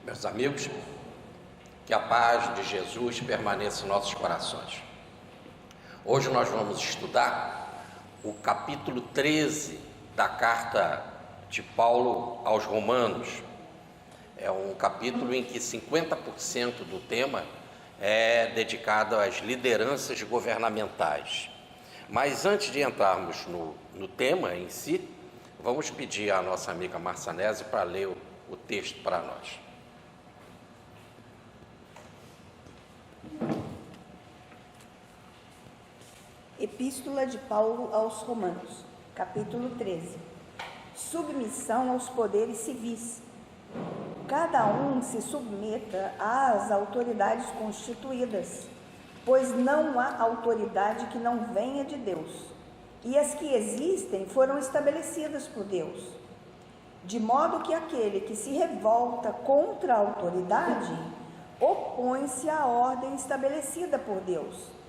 Meus amigos, que a paz de Jesus permaneça em nossos corações. Hoje nós vamos estudar o capítulo 13 da carta de Paulo aos Romanos. É um capítulo em que 50% do tema é dedicado às lideranças governamentais. Mas antes de entrarmos no tema em si, vamos pedir à nossa amiga Marçanese para ler o texto para nós. Epístola de Paulo aos Romanos, capítulo 13. Submissão aos poderes civis. Cada um se submeta às autoridades constituídas, pois não há autoridade que não venha de Deus, e as que existem foram estabelecidas por Deus. De modo que aquele que se revolta contra a autoridade opõe-se à ordem estabelecida por Deus.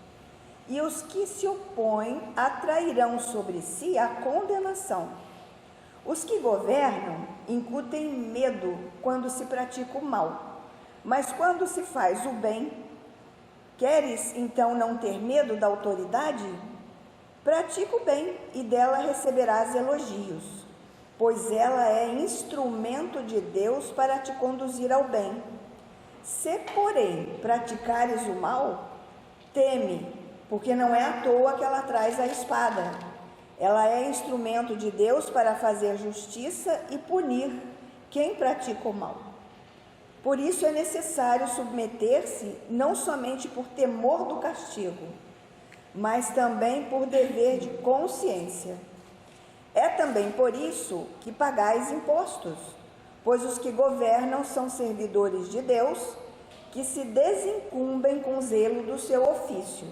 E os que se opõem atrairão sobre si a condenação. Os que governam incutem medo quando se pratica o mal, mas quando se faz o bem, queres então não ter medo da autoridade? Pratica o bem e dela receberás elogios, pois ela é instrumento de Deus para te conduzir ao bem. Se, porém, praticares o mal, teme, porque não é à toa que ela traz a espada. Ela é instrumento de Deus para fazer justiça e punir quem pratica o mal. Por isso é necessário submeter-se não somente por temor do castigo, mas também por dever de consciência. É também por isso que pagais impostos, pois os que governam são servidores de Deus, que se desincumbem com zelo do seu ofício.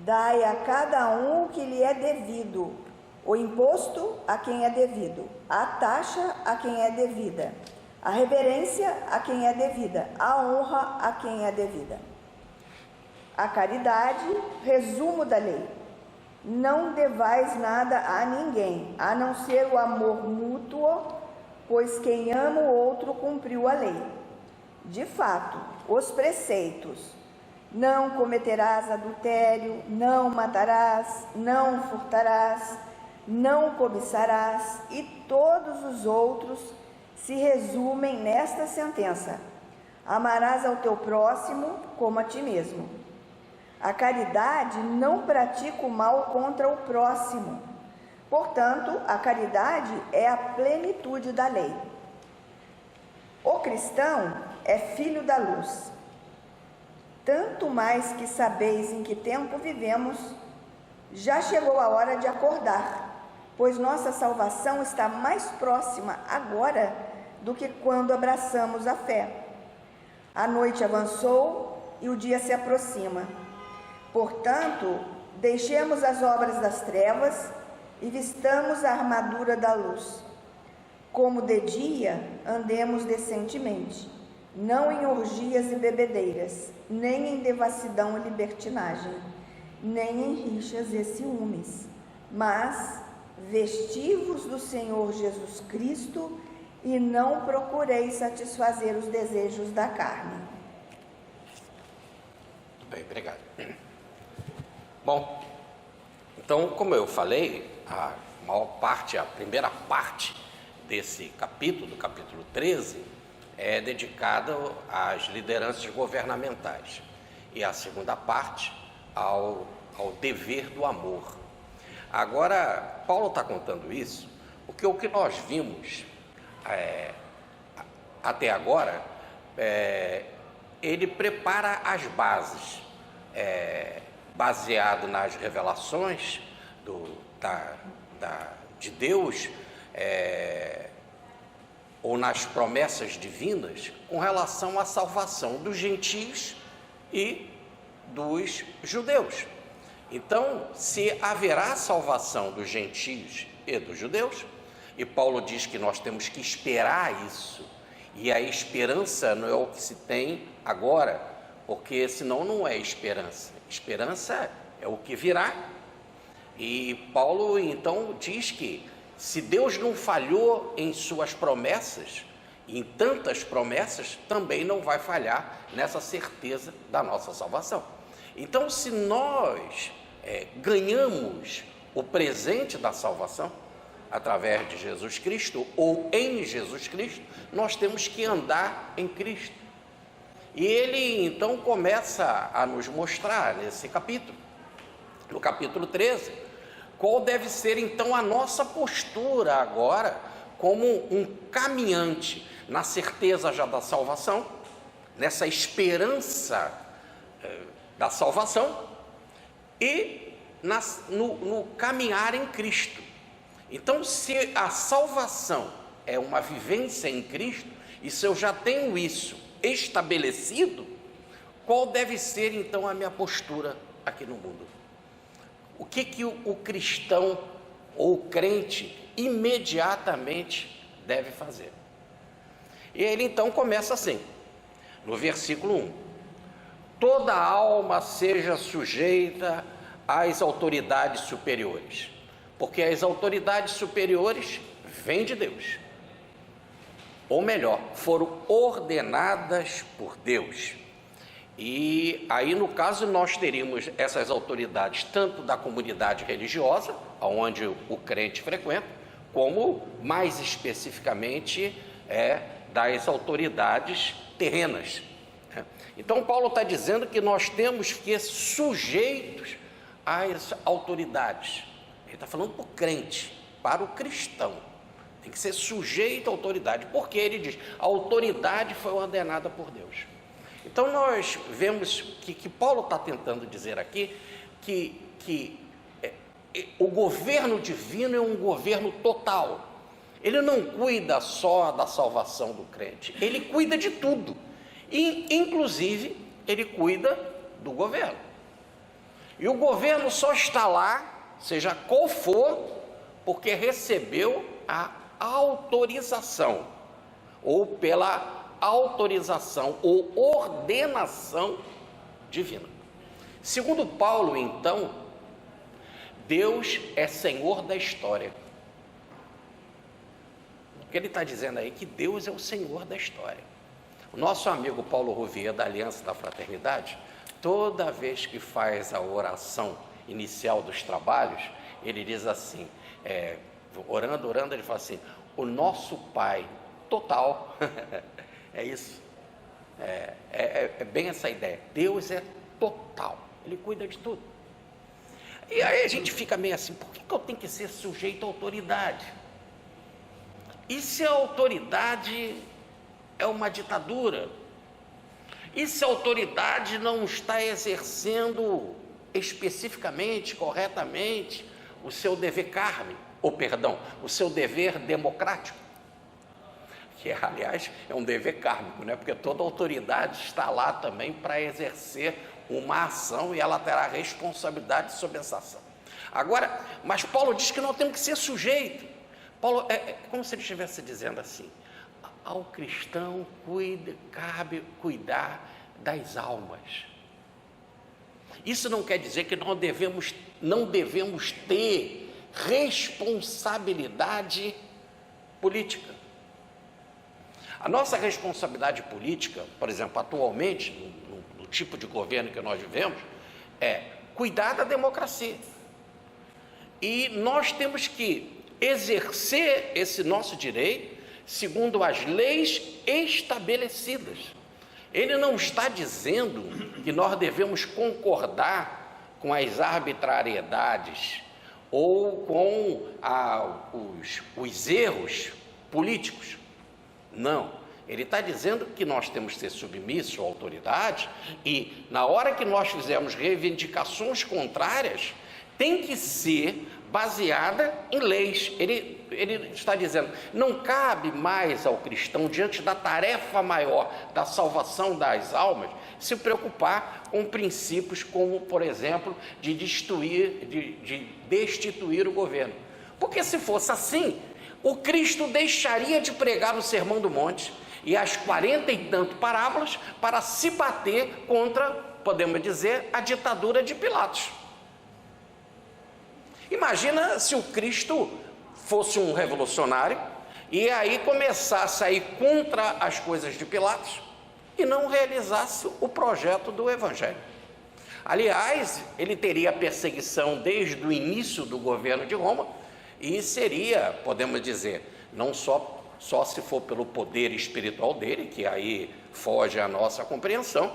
Dai a cada um o que lhe é devido, o imposto a quem é devido, a taxa a quem é devida, a reverência a quem é devida, a honra a quem é devida. A caridade, resumo da lei. Não devais nada a ninguém, a não ser o amor mútuo, pois quem ama o outro cumpriu a lei. De fato, os preceitos: não cometerás adultério, não matarás, não furtarás, não cobiçarás, e todos os outros se resumem nesta sentença: amarás ao teu próximo como a ti mesmo. A caridade não pratica o mal contra o próximo. Portanto, a caridade é a plenitude da lei. O cristão é filho da luz. Tanto mais que sabeis em que tempo vivemos, já chegou a hora de acordar, pois nossa salvação está mais próxima agora do que quando abraçamos a fé. A noite avançou e o dia se aproxima. Portanto, deixemos as obras das trevas e vistamos a armadura da luz. Como de dia, andemos decentemente, não em orgias e bebedeiras, nem em devassidão e libertinagem, nem em rixas e ciúmes, mas vestivos do Senhor Jesus Cristo e não procureis satisfazer os desejos da carne. Muito bem, obrigado. Bom, então, como eu falei, a primeira parte desse capítulo, do capítulo 13, é dedicada às lideranças governamentais, e a segunda parte ao dever do amor. Agora, Paulo está contando isso, porque o que nós vimos até agora, ele prepara as bases, baseado nas revelações de Deus, ou nas promessas divinas com relação à salvação dos gentios e dos judeus. Então, se haverá salvação dos gentios e dos judeus, e Paulo diz que nós temos que esperar isso, e a esperança não é o que se tem agora, porque senão não é esperança. Esperança é o que virá. E Paulo então diz que se Deus não falhou em suas promessas, em tantas promessas, também não vai falhar nessa certeza da nossa salvação. Então, se nós ganhamos o presente da salvação através de Jesus Cristo ou em Jesus Cristo, nós temos que andar em Cristo. E ele então começa a nos mostrar nesse capítulo, no capítulo 13, qual deve ser então a nossa postura agora como um caminhante na certeza já da salvação, nessa esperança da salvação e no caminhar em Cristo. Então, se a salvação é uma vivência em Cristo, e se eu já tenho isso estabelecido, qual deve ser então a minha postura aqui no mundo? O que o cristão ou o crente imediatamente deve fazer? E ele então começa assim, no versículo 1: toda alma seja sujeita às autoridades superiores, porque as autoridades superiores vêm de Deus, ou melhor, foram ordenadas por Deus. E aí, no caso, nós teríamos essas autoridades tanto da comunidade religiosa, onde o crente frequenta, como mais especificamente das autoridades terrenas. Então Paulo está dizendo que nós temos que ser sujeitos às autoridades. Ele está falando para o crente, para o cristão, tem que ser sujeito à autoridade, porque ele diz, a autoridade foi ordenada por Deus. Então nós vemos que Paulo está tentando dizer aqui que o governo divino é um governo total. Ele não cuida só da salvação do crente, ele cuida de tudo, e inclusive ele cuida do governo. E o governo só está lá, seja qual for, porque recebeu a autorização, ou pela autorização ou ordenação divina. Segundo Paulo, então, Deus é Senhor da história. O que ele está dizendo aí? Que Deus é o Senhor da história. O nosso amigo Paulo Rouvier, da Aliança da Fraternidade, toda vez que faz a oração inicial dos trabalhos, ele diz assim, orando, ele fala assim, o nosso Pai total, é isso, é bem essa ideia, Deus é total, Ele cuida de tudo. E aí a gente fica meio assim, por que eu tenho que ser sujeito à autoridade? E se a autoridade é uma ditadura? E se a autoridade não está exercendo especificamente, corretamente, o seu dever carne, o seu dever democrático? Que, aliás, é um dever kármico, né? Porque toda autoridade está lá também para exercer uma ação e ela terá responsabilidade sobre essa ação. Agora, mas Paulo diz que nós temos que ser sujeito. Paulo, é como se ele estivesse dizendo assim, ao cristão cabe cuidar das almas. Isso não quer dizer que nós não devemos ter responsabilidade política. A nossa responsabilidade política, por exemplo, atualmente, no tipo de governo que nós vivemos, é cuidar da democracia. E nós temos que exercer esse nosso direito segundo as leis estabelecidas. Ele não está dizendo que nós devemos concordar com as arbitrariedades ou com os erros políticos. Não, ele está dizendo que nós temos que ser submissos à autoridade e na hora que nós fizermos reivindicações contrárias, tem que ser baseada em leis. Ele está dizendo, não cabe mais ao cristão, diante da tarefa maior da salvação das almas, se preocupar com princípios como, por exemplo, de destituir o governo. Porque se fosse assim, o Cristo deixaria de pregar o Sermão do Monte e as 40 e tanto parábolas para se bater contra, podemos dizer, a ditadura de Pilatos. Imagina se o Cristo fosse um revolucionário e aí começasse a ir contra as coisas de Pilatos e não realizasse o projeto do Evangelho. Aliás, ele teria perseguição desde o início do governo de Roma e seria, podemos dizer, não só se for pelo poder espiritual dele, que aí foge à nossa compreensão,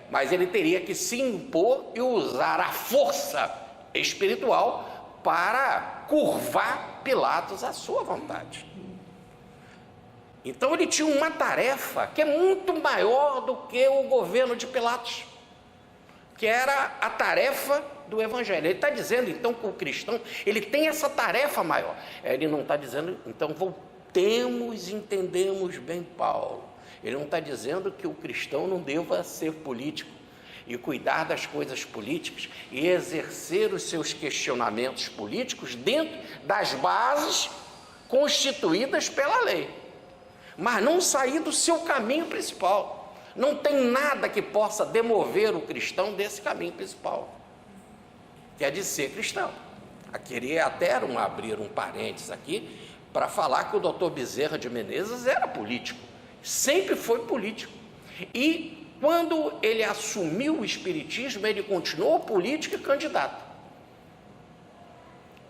mas ele teria que se impor e usar a força espiritual para curvar Pilatos à sua vontade. Então ele tinha uma tarefa que é muito maior do que o governo de Pilatos, que era a tarefa do Evangelho. Ele está dizendo, então, que o cristão, ele tem essa tarefa maior. Ele não está dizendo, então, voltemos e entendemos bem Paulo. Ele não está dizendo que o cristão não deva ser político e cuidar das coisas políticas e exercer os seus questionamentos políticos dentro das bases constituídas pela lei, mas não sair do seu caminho principal. Não tem nada que possa demover o cristão desse caminho principal, que é de ser cristão. Eu queria até abrir um parênteses aqui para falar que o doutor Bezerra de Menezes era político, sempre foi político, e quando ele assumiu o espiritismo, ele continuou político e candidato.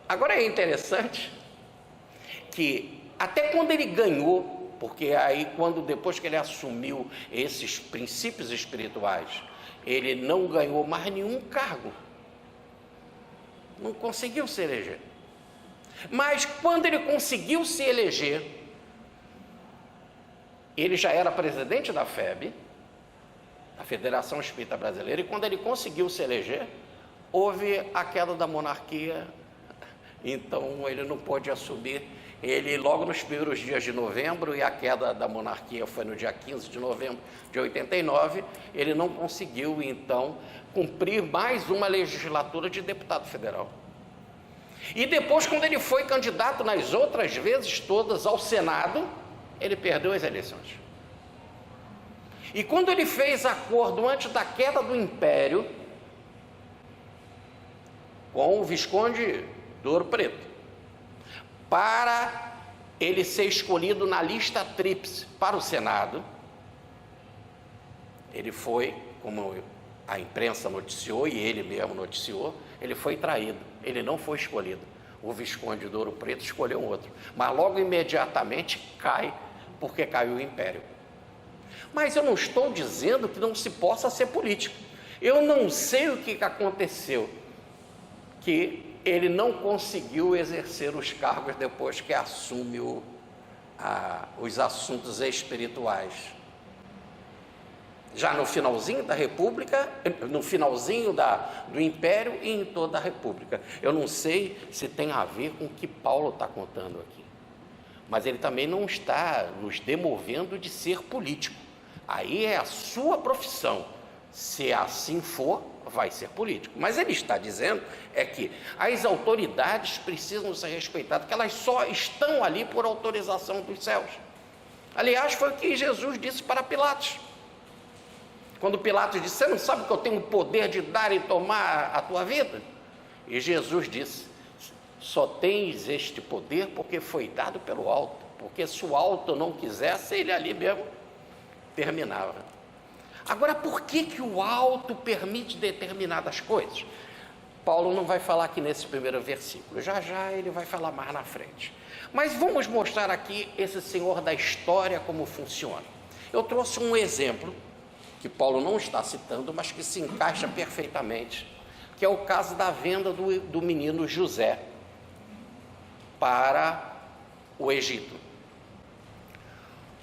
Agora é interessante que até quando ele ganhou, porque aí depois que ele assumiu esses princípios espirituais, ele não ganhou mais nenhum cargo, não conseguiu se eleger. Mas quando ele conseguiu se eleger, ele já era presidente da FEB, a Federação Espírita Brasileira, e quando ele conseguiu se eleger, houve a queda da monarquia, então ele não pôde assumir. Ele, logo nos primeiros dias de novembro, e a queda da monarquia foi no dia 15 de novembro de 89, ele não conseguiu, então, cumprir mais uma legislatura de deputado federal. E depois, quando ele foi candidato nas outras vezes todas ao Senado, ele perdeu as eleições. E quando ele fez acordo antes da queda do Império com o Visconde do Ouro Preto, para ele ser escolhido na lista tríplice para o Senado, ele foi, como a imprensa noticiou e ele mesmo noticiou, ele foi traído, ele não foi escolhido. O Visconde do Ouro Preto escolheu um outro, mas logo imediatamente cai, porque caiu o Império. Mas eu não estou dizendo que não se possa ser político. Eu não sei o que aconteceu, que ele não conseguiu exercer os cargos depois que assume os assuntos espirituais. Já no finalzinho da República, no finalzinho do Império e em toda a República. Eu não sei se tem a ver com o que Paulo está contando aqui, mas ele também não está nos demovendo de ser político. Aí é a sua profissão. Se assim for, vai ser político. Mas ele está dizendo que as autoridades precisam ser respeitadas, que elas só estão ali por autorização dos céus. Aliás, foi o que Jesus disse para Pilatos. Quando Pilatos disse, você não sabe que eu tenho o poder de dar e tomar a tua vida? E Jesus disse, só tens este poder porque foi dado pelo alto, porque se o alto não quisesse, ele ali mesmo terminava. Agora, por que o alto permite determinadas coisas? Paulo não vai falar aqui nesse primeiro versículo, já ele vai falar mais na frente. Mas vamos mostrar aqui esse Senhor da história como funciona. Eu trouxe um exemplo, que Paulo não está citando, mas que se encaixa perfeitamente, que é o caso da venda do menino José para o Egito.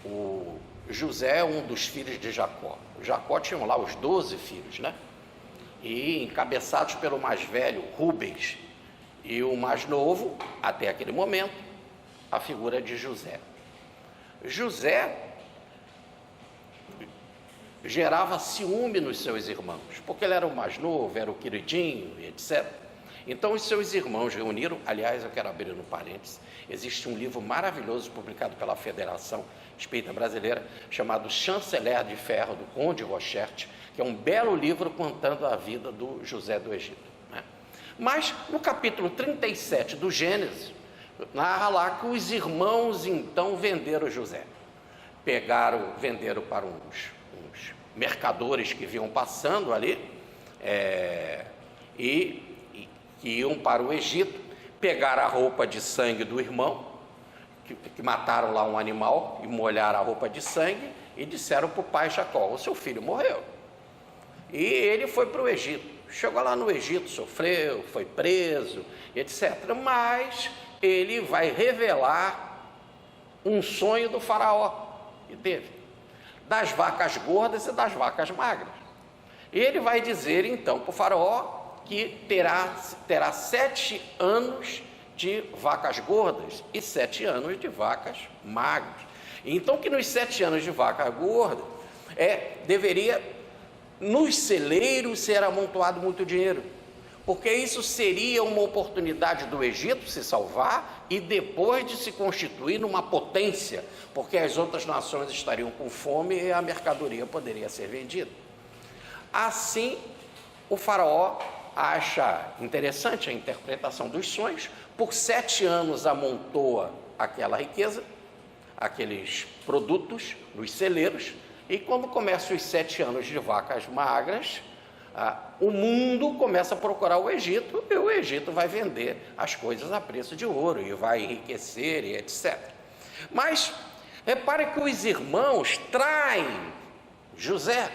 O José é um dos filhos de Jacó. Jacó tinha lá os 12 filhos, né? E encabeçados pelo mais velho, Rubens, e o mais novo, até aquele momento, a figura de José. José gerava ciúme nos seus irmãos, porque ele era o mais novo, era o queridinho, etc. Então os seus irmãos reuniram, aliás, eu quero abrir um parênteses, existe um livro maravilhoso publicado pela Federação Espírita Brasileira, chamado Chanceler de Ferro, do Conde Rochert, que é um belo livro contando a vida do José do Egito, né? Mas no capítulo 37 do Gênesis, narra lá que os irmãos então venderam José. Venderam para uns mercadores que vinham passando ali, e que iam para o Egito, pegaram a roupa de sangue do irmão, que mataram lá um animal e molharam a roupa de sangue, e disseram para o pai Jacó: o seu filho morreu. E ele foi para o Egito. Chegou lá no Egito, sofreu, foi preso, etc. Mas ele vai revelar um sonho do faraó, que teve, das vacas gordas e das vacas magras. Ele vai dizer então para o faraó que terá 7 anos de vacas gordas e 7 anos de vacas magras. Então que nos 7 anos de vaca gorda, deveria nos celeiros ser amontoado muito dinheiro, porque isso seria uma oportunidade do Egito se salvar e depois de se constituir numa potência, porque as outras nações estariam com fome e a mercadoria poderia ser vendida. Assim, o faraó acha interessante a interpretação dos sonhos. Por 7 anos amontoa aquela riqueza, aqueles produtos nos celeiros, e quando começam os 7 anos de vacas magras, o mundo começa a procurar o Egito, e o Egito vai vender as coisas a preço de ouro, e vai enriquecer, e etc. Mas, repare que os irmãos traem José,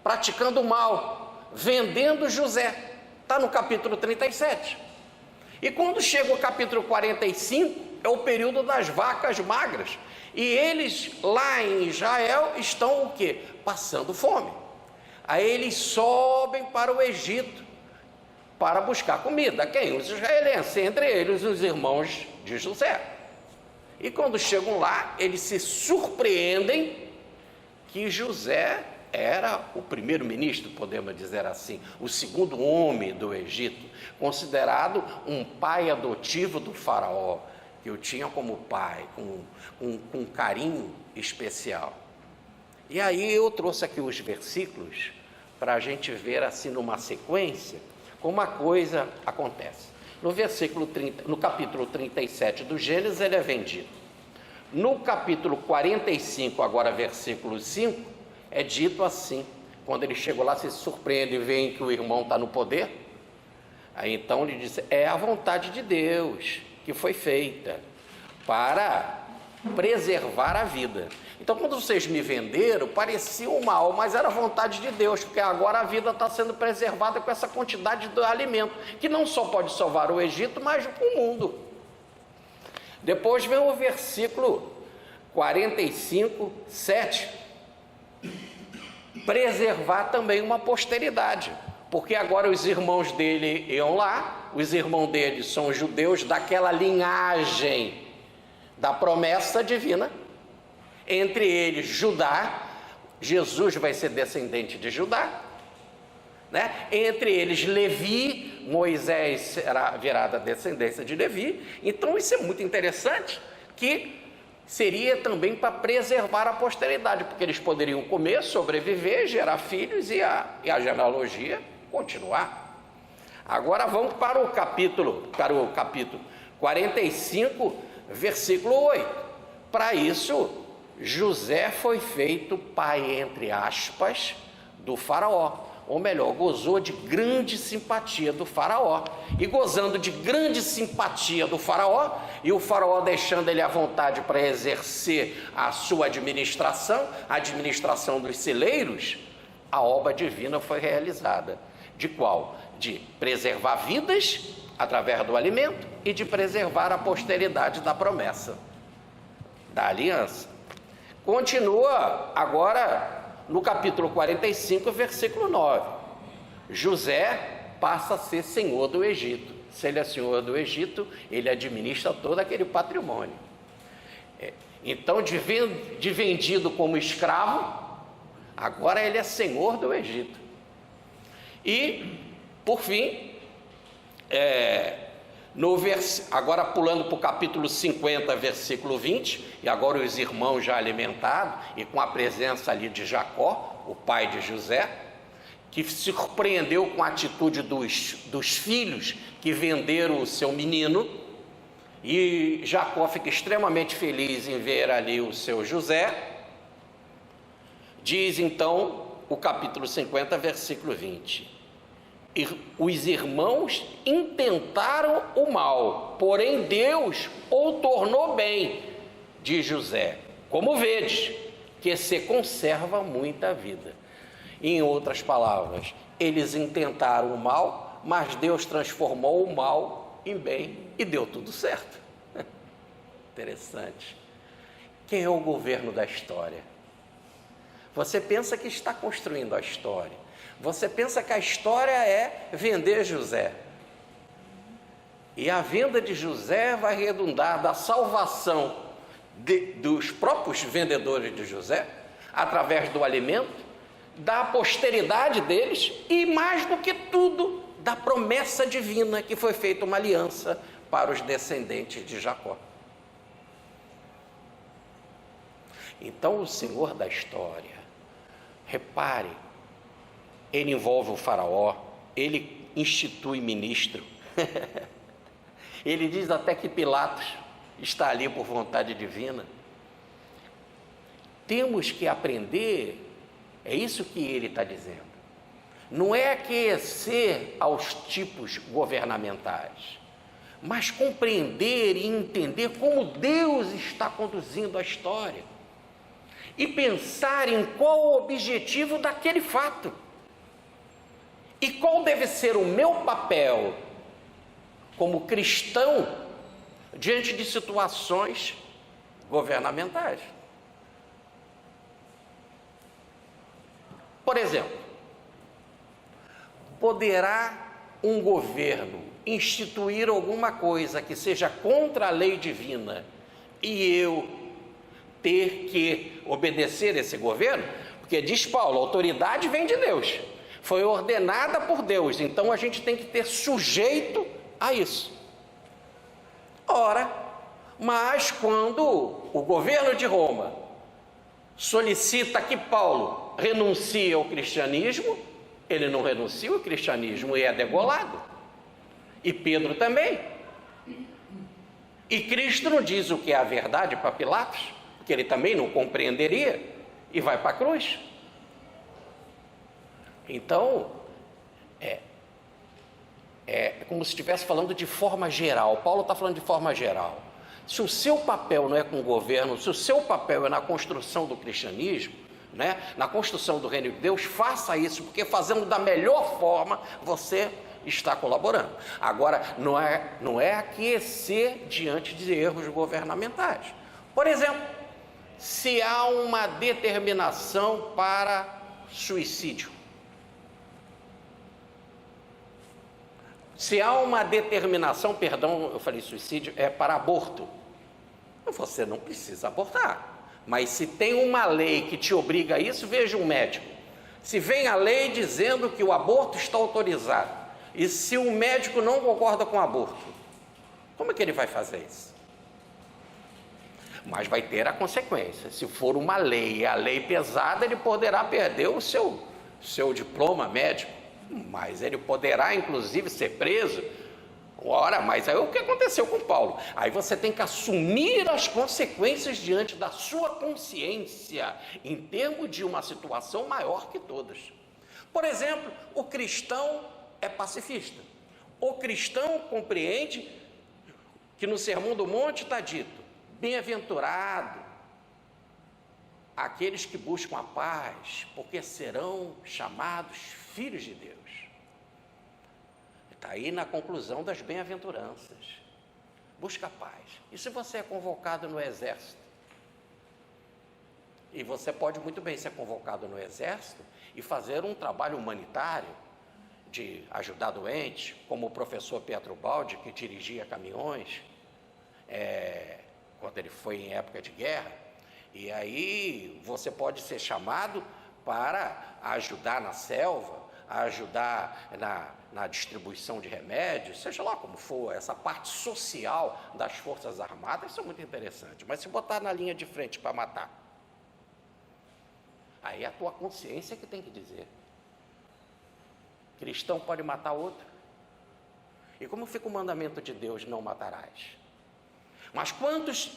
praticando o mal, vendendo José. Está no capítulo 37. E quando chega o capítulo 45, é o período das vacas magras. E eles lá em Israel estão o quê? Passando fome. Aí eles sobem para o Egito para buscar comida. Quem? Os israelenses, entre eles os irmãos de José. E quando chegam lá, eles se surpreendem que José era o primeiro-ministro, podemos dizer assim, o segundo homem do Egito, considerado um pai adotivo do faraó, que o tinha como pai, com um carinho especial. E aí eu trouxe aqui os versículos para a gente ver assim numa sequência como a coisa acontece. No capítulo 37 do Gênesis ele é vendido. No capítulo 45, agora versículo 5, é dito assim, quando ele chegou lá, se surpreende e vê que o irmão está no poder. Aí então ele disse: é a vontade de Deus que foi feita para preservar a vida. Então, quando vocês me venderam, parecia um mal, mas era a vontade de Deus, porque agora a vida está sendo preservada com essa quantidade de alimento, que não só pode salvar o Egito, mas o mundo. Depois vem o versículo 45, 7. Preservar também uma posteridade, porque agora os irmãos dele iam lá, os irmãos dele são judeus daquela linhagem da promessa divina, entre eles Judá, Jesus vai ser descendente de Judá, né? Entre eles Levi, Moisés virá da descendência de Levi. Então isso é muito interessante, que seria também para preservar a posteridade, porque eles poderiam comer, sobreviver, gerar filhos e a genealogia continuar. Agora vamos para o capítulo 45, versículo 8. Para isso, José foi feito pai, entre aspas, do faraó, ou melhor, gozou de grande simpatia do faraó. E gozando de grande simpatia do faraó, e o faraó deixando ele à vontade para exercer a sua administração, a administração dos celeiros, a obra divina foi realizada. De qual? De preservar vidas através do alimento e de preservar a posteridade da promessa, da aliança. Continua agora no capítulo 45, versículo 9. José passa a ser senhor do Egito. Se ele é senhor do Egito, ele administra todo aquele patrimônio. Então, de vendido como escravo, agora ele é senhor do Egito. E, por fim, agora pulando para o capítulo 50, versículo 20, e agora os irmãos já alimentados, e com a presença ali de Jacó, o pai de José, que se surpreendeu com a atitude dos filhos que venderam o seu menino, E Jacó fica extremamente feliz em ver ali o seu José. Diz então o capítulo 50, versículo 20: os irmãos intentaram o mal, porém Deus o tornou bem, diz José, como vedes, que se conserva muita vida. Em outras palavras, eles intentaram o mal, mas Deus transformou o mal em bem e deu tudo certo. Interessante. Quem é o governo da história? Você pensa que está construindo a história. Você pensa que a história é vender José. E a venda de José vai redundar da salvação dos próprios vendedores de José, através do alimento, da posteridade deles e, mais do que tudo, da promessa divina que foi feita uma aliança para os descendentes de Jacó. Então, o Senhor da história, repare, ele envolve o faraó, ele institui ministro, ele diz até que Pilatos está ali por vontade divina. Temos que aprender, é isso que ele está dizendo, não é aquecer aos tipos governamentais, mas compreender e entender como Deus está conduzindo a história e pensar em qual o objetivo daquele fato e qual deve ser o meu papel como cristão diante de situações governamentais. Por exemplo, poderá um governo instituir alguma coisa que seja contra a lei divina e eu ter que obedecer esse governo? Porque diz Paulo, a autoridade vem de Deus, foi ordenada por Deus, então a gente tem que ter sujeito a isso. Ora, mas quando o governo de Roma solicita que Paulo renuncie ao cristianismo, ele não renuncia ao cristianismo e é degolado. E Pedro também. E Cristo não diz o que é a verdade para Pilatos, que ele também não compreenderia, e vai para a cruz. Então, é como se estivesse falando de forma geral. Paulo está falando de forma geral. Se o seu papel não é com o governo, se o seu papel é na construção do cristianismo, né, na construção do reino de Deus, faça isso, porque fazendo da melhor forma, você está colaborando. Agora, não é aquecer diante de erros governamentais. Por exemplo, se há uma determinação para suicídio, se há uma determinação, perdão, eu falei suicídio, é para aborto, você não precisa abortar. Mas se tem uma lei que te obriga a isso, veja um médico. Se vem a lei dizendo que o aborto está autorizado, e se o médico não concorda com o aborto, como é que ele vai fazer isso? Mas vai ter a consequência. Se for uma lei, a lei pesada, ele poderá perder o seu diploma médico, mas ele poderá inclusive ser preso. Ora, mas aí o que aconteceu com Paulo? Aí você tem que assumir as consequências diante da sua consciência, em termos de uma situação maior que todas. Por exemplo, o cristão é pacifista. O cristão compreende que no Sermão do Monte está dito: bem-aventurado aqueles que buscam a paz, porque serão chamados filhos de Deus. Está aí na conclusão das bem-aventuranças. Busca a paz. E se você é convocado no exército? E você pode muito bem ser convocado no exército e fazer um trabalho humanitário de ajudar doentes, como o professor Pietro Baldi, que dirigia caminhões, quando ele foi em época de guerra. E aí você pode ser chamado para ajudar na selva, ajudar na distribuição de remédios, seja lá como for. Essa parte social das Forças Armadas, isso é muito interessante. Mas se botar na linha de frente para matar, aí é a tua consciência que tem que dizer. Cristão pode matar outro. E como fica o mandamento de Deus, não matarás? Mas quantos,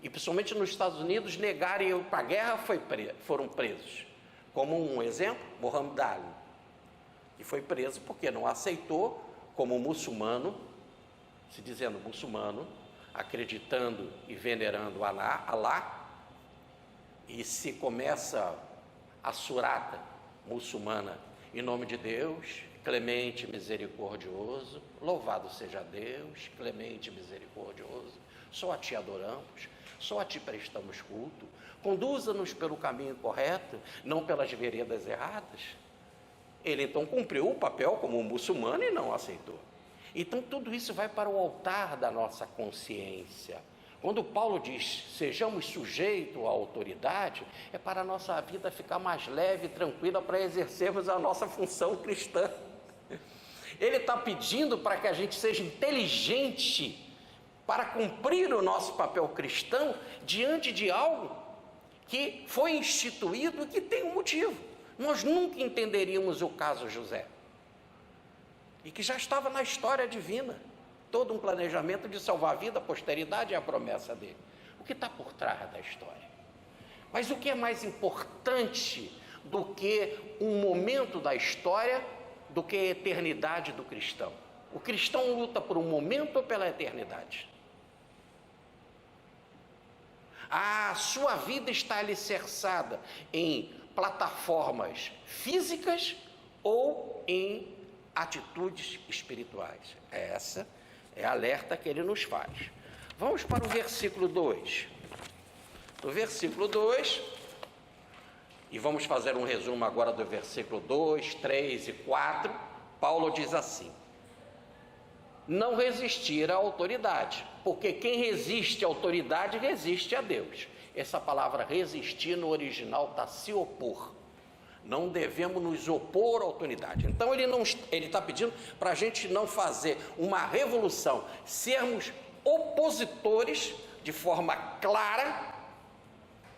e principalmente nos Estados Unidos, negaram e para a guerra foram presos? Como um exemplo, Muhammad Ali, que foi preso porque não aceitou como muçulmano, se dizendo muçulmano, acreditando e venerando Alá, e se começa a surata muçulmana, em nome de Deus, clemente e misericordioso, louvado seja Deus, clemente e misericordioso, só a Ti adoramos, só a Ti prestamos culto, conduza-nos pelo caminho correto, não pelas veredas erradas. Ele então cumpriu o papel como muçulmano e não aceitou. Então tudo isso vai para o altar da nossa consciência. Quando Paulo diz, sejamos sujeitos à autoridade, é para a nossa vida ficar mais leve e tranquila para exercermos a nossa função cristã. Ele está pedindo para que a gente seja inteligente para cumprir o nosso papel cristão diante de algo que foi instituído e que tem um motivo. Nós nunca entenderíamos o caso José, e que já estava na história divina, todo um planejamento de salvar a vida, a posteridade e a promessa dele. O que está por trás da história? Mas o que é mais importante do que um momento da história, do que a eternidade do cristão? O cristão luta por um momento ou pela eternidade? A sua vida está alicerçada em plataformas físicas ou em atitudes espirituais? Essa é a alerta que ele nos faz. Vamos para o versículo 2. No versículo 2, e vamos fazer um resumo agora do versículo 2, 3 e 4, Paulo diz assim: não resistir à autoridade, porque quem resiste à autoridade resiste a Deus. Essa palavra resistir no original está se opor. Não devemos nos opor à autoridade. Então ele está pedindo para a gente não fazer uma revolução, sermos opositores de forma clara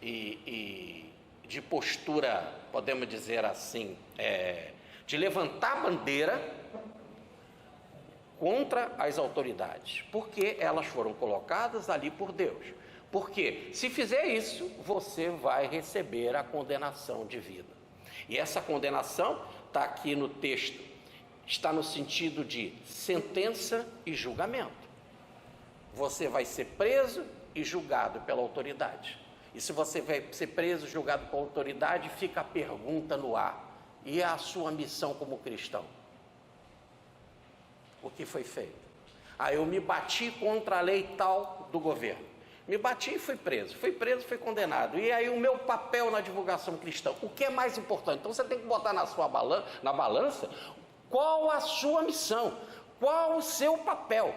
e de postura, podemos dizer assim, de levantar a bandeira contra as autoridades, porque elas foram colocadas ali por Deus. Porque se fizer isso, você vai receber a condenação divina. E essa condenação está aqui no texto, está no sentido de sentença e julgamento. Você vai ser preso e julgado pela autoridade. E se você vai ser preso e julgado pela autoridade, fica a pergunta no ar: e a sua missão como cristão? O que foi feito? Eu me bati contra a lei tal do governo. Me bati e fui preso, fui condenado. E aí o meu papel na divulgação cristã, o que é mais importante? Então você tem que botar na balança qual a sua missão, qual o seu papel.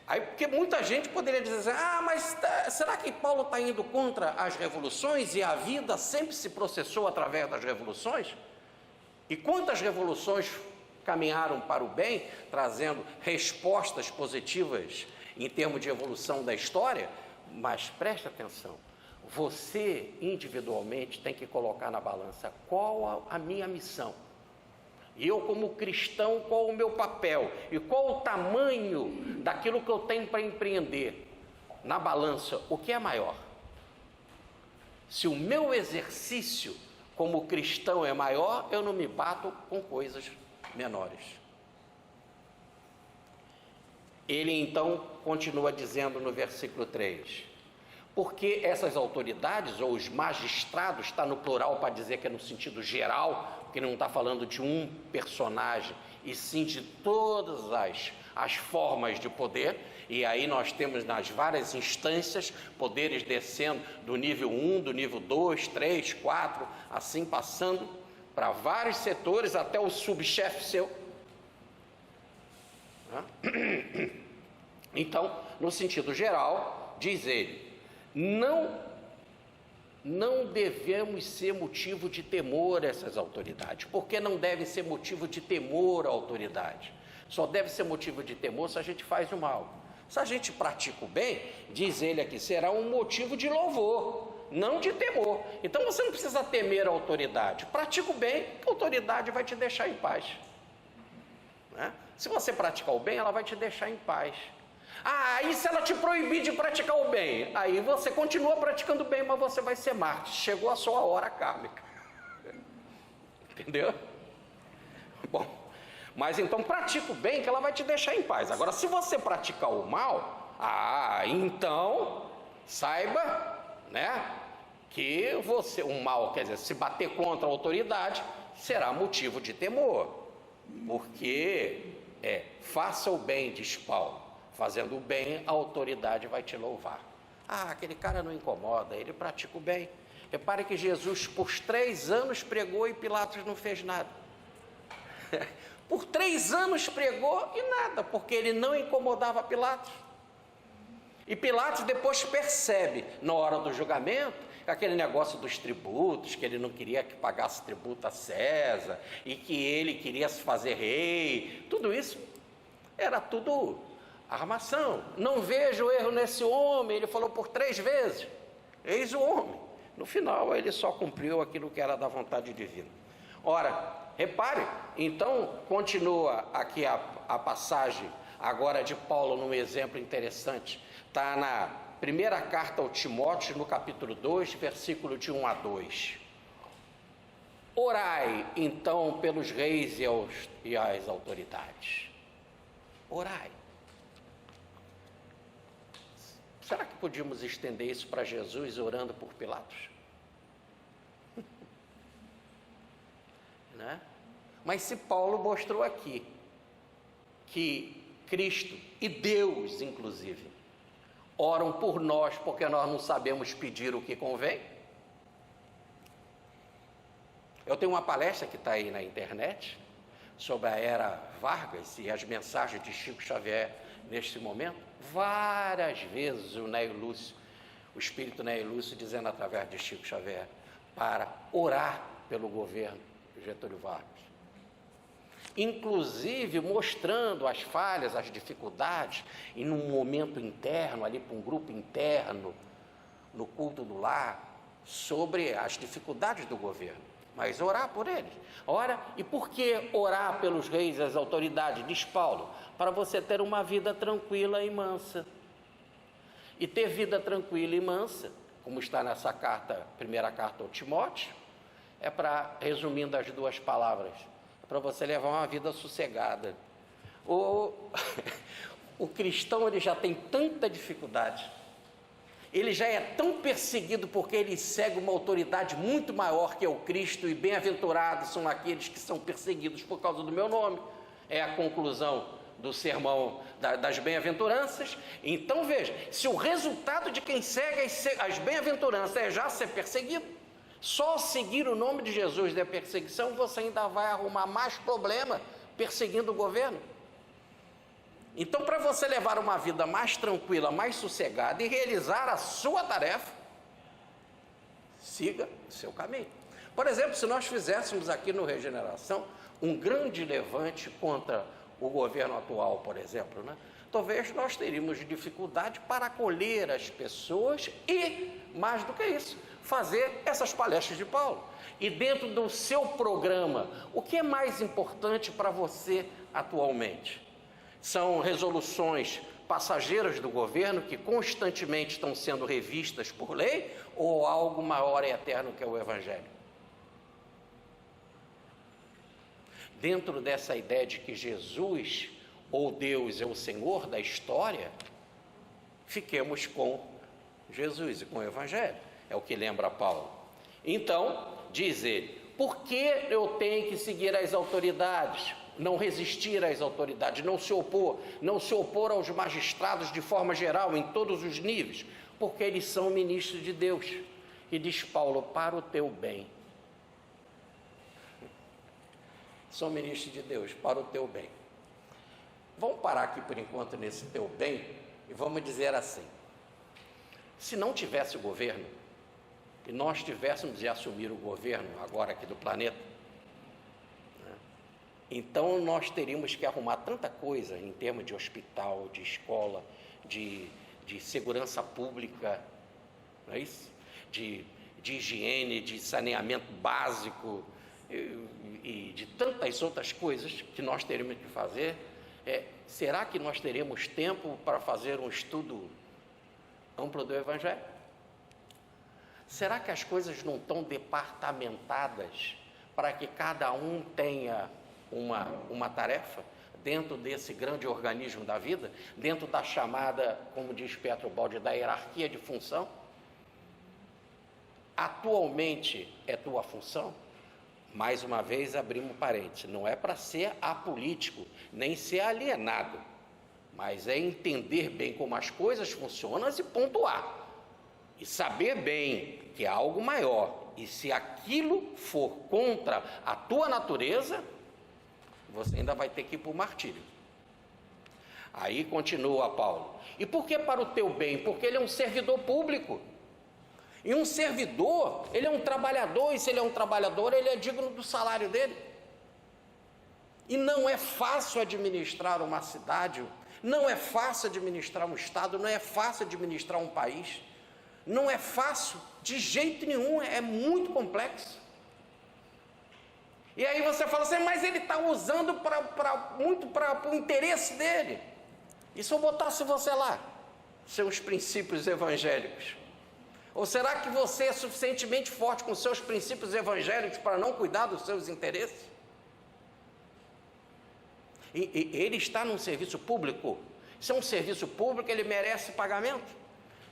Aí, porque muita gente poderia dizer assim, mas será que Paulo está indo contra as revoluções e a vida sempre se processou através das revoluções? E quantas revoluções caminharam para o bem, trazendo respostas positivas em termos de evolução da história? Mas preste atenção, você individualmente tem que colocar na balança qual a minha missão. E eu como cristão, qual o meu papel? E qual o tamanho daquilo que eu tenho para empreender? Na balança, o que é maior? Se o meu exercício como cristão é maior, eu não me bato com coisas menores. Ele então continua dizendo no versículo 3, porque essas autoridades ou os magistrados, está no plural para dizer que é no sentido geral, porque não está falando de um personagem, e sim de todas as formas de poder. E aí nós temos nas várias instâncias, poderes descendo do nível 1, do nível 2, 3, 4, assim passando para vários setores até o subchefe seu. Então, no sentido geral, diz ele, não devemos ser motivo de temor a essas autoridades. Por que não deve ser motivo de temor à autoridade? Só deve ser motivo de temor se a gente faz o mal. Se a gente pratica o bem, diz ele aqui, será um motivo de louvor, não de temor. Então você não precisa temer a autoridade. Pratica o bem, a autoridade vai te deixar em paz. Se você praticar o bem, ela vai te deixar em paz. Ah, aí se ela te proibir de praticar o bem, aí você continua praticando o bem, mas você vai ser mártir. Chegou a sua hora kármica. Entendeu? Bom, mas então pratica o bem que ela vai te deixar em paz. Agora, se você praticar o mal, então saiba, né, que você, o mal, quer dizer, se bater contra a autoridade, será motivo de temor. Porque faça o bem, diz Paulo. Fazendo o bem, a autoridade vai te louvar. Aquele cara não incomoda, ele pratica o bem. Repare que Jesus por 3 anos pregou e Pilatos não fez nada. Por 3 anos pregou e nada, porque ele não incomodava Pilatos. E Pilatos depois percebe, na hora do julgamento, aquele negócio dos tributos, que ele não queria que pagasse tributo a César, e que ele queria se fazer rei, tudo isso era tudo armação. Não vejo erro nesse homem, ele falou por 3 vezes, eis o homem. No final ele só cumpriu aquilo que era da vontade divina. Ora, repare, então continua aqui a passagem agora de Paulo num exemplo interessante. Está na primeira carta ao Timóteo, no capítulo 2, versículo de 1 a 2. Orai então pelos reis e as autoridades. Orai. Será que podíamos estender isso para Jesus orando por Pilatos? Né? Mas se Paulo mostrou aqui que Cristo e Deus, inclusive, oram por nós porque nós não sabemos pedir o que convém. Eu tenho uma palestra que está aí na internet sobre a era Vargas e as mensagens de Chico Xavier neste momento. Várias vezes o Nélio Lúcio, o espírito Nélio Lúcio, dizendo através de Chico Xavier para orar pelo governo de Getúlio Vargas, inclusive mostrando as falhas, as dificuldades, e num momento interno, ali para um grupo interno, no culto do lar, sobre as dificuldades do governo, mas orar por eles. Ora, e por que orar pelos reis e as autoridades? Diz Paulo, para você ter uma vida tranquila e mansa. E ter vida tranquila e mansa, como está nessa carta, primeira carta ao Timóteo, é para, resumindo as 2 palavras, para você levar uma vida sossegada. O cristão, ele já tem tanta dificuldade, ele já é tão perseguido porque ele segue uma autoridade muito maior que é o Cristo, e bem-aventurados são aqueles que são perseguidos por causa do meu nome. É a conclusão do sermão das bem-aventuranças. Então veja, se o resultado de quem segue as bem-aventuranças é já ser perseguido, só seguir o nome de Jesus da perseguição, você ainda vai arrumar mais problema perseguindo o governo. Então, para você levar uma vida mais tranquila, mais sossegada e realizar a sua tarefa, siga o seu caminho. Por exemplo, se nós fizéssemos aqui no Regeneração um grande levante contra o governo atual, por exemplo, né? Talvez nós teríamos dificuldade para acolher as pessoas e, mais do que isso, fazer essas palestras de Paulo. E dentro do seu programa, o que é mais importante para você atualmente? São resoluções passageiras do governo que constantemente estão sendo revistas por lei, ou algo maior e eterno que é o Evangelho? Dentro dessa ideia de que Jesus ou Deus é o Senhor da história, fiquemos com Jesus e com o Evangelho, é o que lembra Paulo. Então, diz ele, por que eu tenho que seguir as autoridades? Não resistir às autoridades, não se opor aos magistrados de forma geral, em todos os níveis, porque eles são ministros de Deus. E diz Paulo, para o teu bem. São ministros de Deus, para o teu bem. Vamos parar aqui por enquanto nesse teu bem e vamos dizer assim, se não tivesse o governo, e nós tivéssemos de assumir o governo agora aqui do planeta, né, então nós teríamos que arrumar tanta coisa em termos de hospital, de escola, de segurança pública, não é isso? De higiene, de saneamento básico e de tantas outras coisas que nós teríamos que fazer, será que nós teremos tempo para fazer um estudo amplo do Evangelho? Será que as coisas não estão departamentadas para que cada um tenha uma tarefa dentro desse grande organismo da vida, dentro da chamada, como diz Pietro Baldi, da hierarquia de função? Atualmente é tua função? Mais uma vez abrimos parênteses, não é para ser apolítico, nem ser alienado, mas é entender bem como as coisas funcionam e pontuar, e saber bem que é algo maior, e se aquilo for contra a tua natureza, você ainda vai ter que ir para o martírio. Aí continua Paulo, e por que para o teu bem? Porque ele é um servidor público. E um servidor, ele é um trabalhador, e se ele é um trabalhador, ele é digno do salário dele. E não é fácil administrar uma cidade, não é fácil administrar um estado, não é fácil administrar um país, não é fácil de jeito nenhum, é muito complexo. E aí você fala assim, mas ele está usando muito para o interesse dele. E se eu botasse você lá, seus princípios evangélicos? Ou será que você é suficientemente forte com seus princípios evangélicos para não cuidar dos seus interesses? E ele está num serviço público. Se é um serviço público, ele merece pagamento,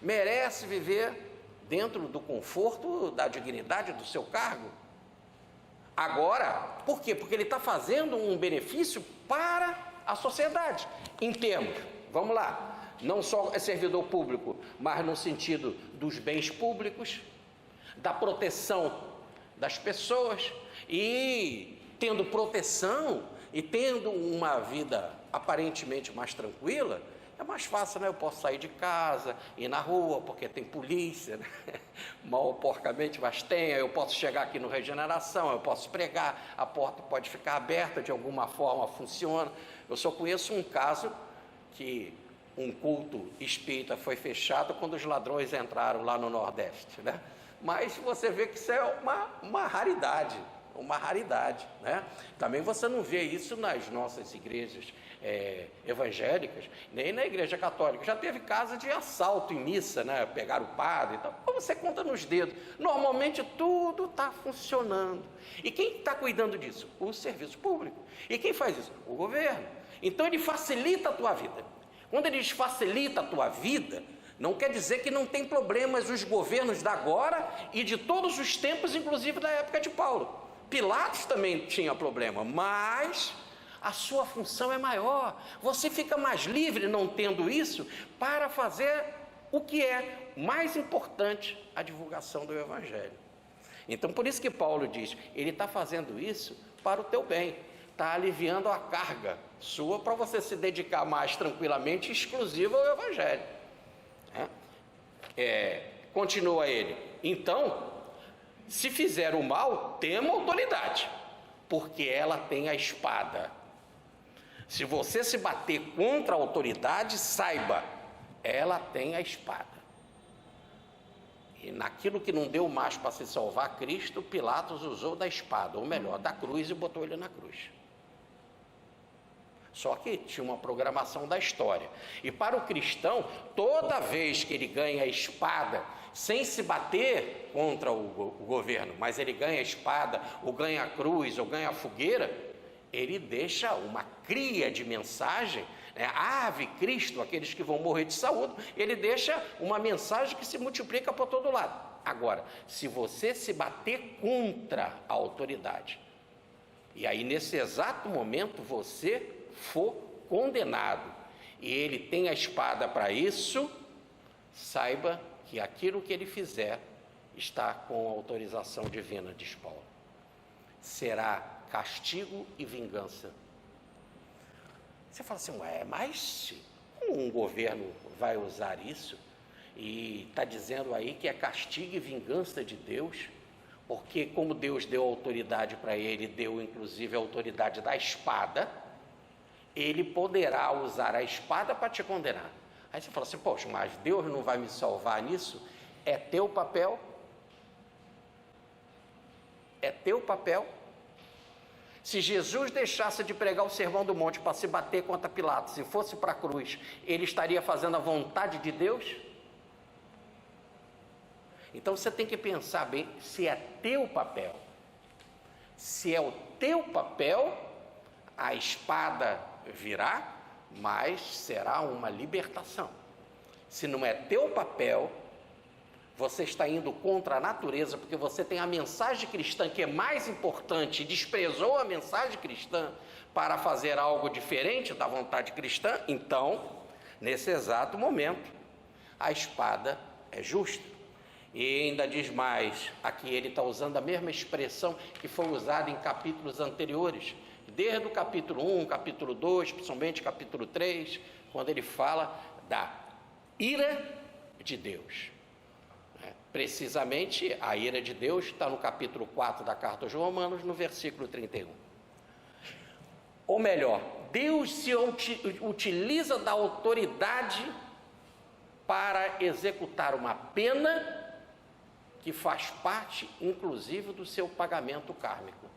merece viver dentro do conforto, da dignidade do seu cargo. Agora, por quê? Porque ele está fazendo um benefício para a sociedade, em termos, vamos lá, não só é servidor público, mas no sentido dos bens públicos, da proteção das pessoas, e tendo proteção e tendo uma vida aparentemente mais tranquila, é mais fácil, né? Eu posso sair de casa, ir na rua, porque tem polícia, né? Mal ou porcamente, mas tem. Eu posso chegar aqui no Regeneração, eu posso pregar, a porta pode ficar aberta, de alguma forma funciona. Eu só conheço um caso que um culto espírita foi fechado quando os ladrões entraram lá no Nordeste, né? Mas você vê que isso é uma raridade, né? Também você não vê isso nas nossas igrejas evangélicas, nem na igreja católica. Já teve caso de assalto em missa, né? Pegaram o padre e tal. Você conta nos dedos. Normalmente tudo está funcionando. E quem está cuidando disso? O serviço público. E quem faz isso? O governo. Então ele facilita a tua vida. Quando ele facilita a tua vida, não quer dizer que não tem problemas os governos da agora e de todos os tempos, inclusive da época de Paulo. Pilatos também tinha problema, mas a sua função é maior. Você fica mais livre não tendo isso para fazer o que é mais importante, a divulgação do Evangelho. Então por isso que Paulo diz, ele está fazendo isso para o teu bem, está aliviando a carga sua para você se dedicar mais tranquilamente, exclusivo ao Evangelho. Continua ele, então, se fizer o mal, tema a autoridade, porque ela tem a espada. Se você se bater contra a autoridade, saiba, ela tem a espada. E naquilo que não deu mais para se salvar Cristo, Pilatos usou da espada, ou melhor, da cruz, e botou ele na cruz. Só que tinha uma programação da história. E para o cristão, toda vez que ele ganha a espada, sem se bater contra o governo, mas ele ganha a espada, ou ganha a cruz, ou ganha a fogueira, ele deixa uma cria de mensagem, né? Ave Cristo, aqueles que vão morrer de saúde, ele deixa uma mensagem que se multiplica por todo lado. Agora, se você se bater contra a autoridade, e aí nesse exato momento você for condenado, e ele tem a espada para isso, saiba que aquilo que ele fizer está com autorização divina, diz Paulo. Será castigo e vingança. Você fala assim, mas como um governo vai usar isso? E está dizendo aí que é castigo e vingança de Deus, porque como Deus deu autoridade para ele, deu inclusive a autoridade da espada, ele poderá usar a espada para te condenar. Aí você fala assim, poxa, mas Deus não vai me salvar nisso? É teu papel. É teu papel. Se Jesus deixasse de pregar o Sermão do Monte para se bater contra Pilatos e fosse para a cruz, ele estaria fazendo a vontade de Deus? Então você tem que pensar bem se é teu papel. Se é o teu papel, a espada virá, mas será uma libertação. Se não é teu papel, você está indo contra a natureza, porque você tem a mensagem cristã que é mais importante, desprezou a mensagem cristã para fazer algo diferente da vontade cristã. Então, nesse exato momento, a espada é justa. E ainda diz mais, aqui ele está usando a mesma expressão que foi usada em capítulos anteriores, desde o capítulo 1, capítulo 2, principalmente capítulo 3, quando ele fala da ira de Deus. Precisamente, a ira de Deus está no capítulo 4 da carta aos Romanos, no versículo 31. Ou melhor, Deus se utiliza da autoridade para executar uma pena que faz parte, inclusive, do seu pagamento kármico.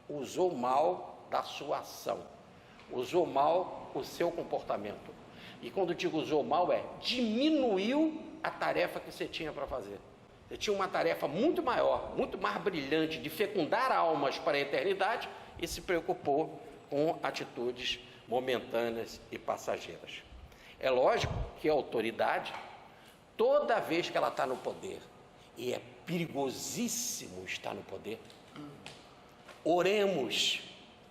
Usou mal da sua ação, usou mal o seu comportamento. E quando digo usou mal, diminuiu a tarefa que você tinha para fazer. Você tinha uma tarefa muito maior, muito mais brilhante, de fecundar almas para a eternidade, e se preocupou com atitudes momentâneas e passageiras. É lógico que a autoridade, toda vez que ela está no poder, e é perigosíssimo estar no poder, oremos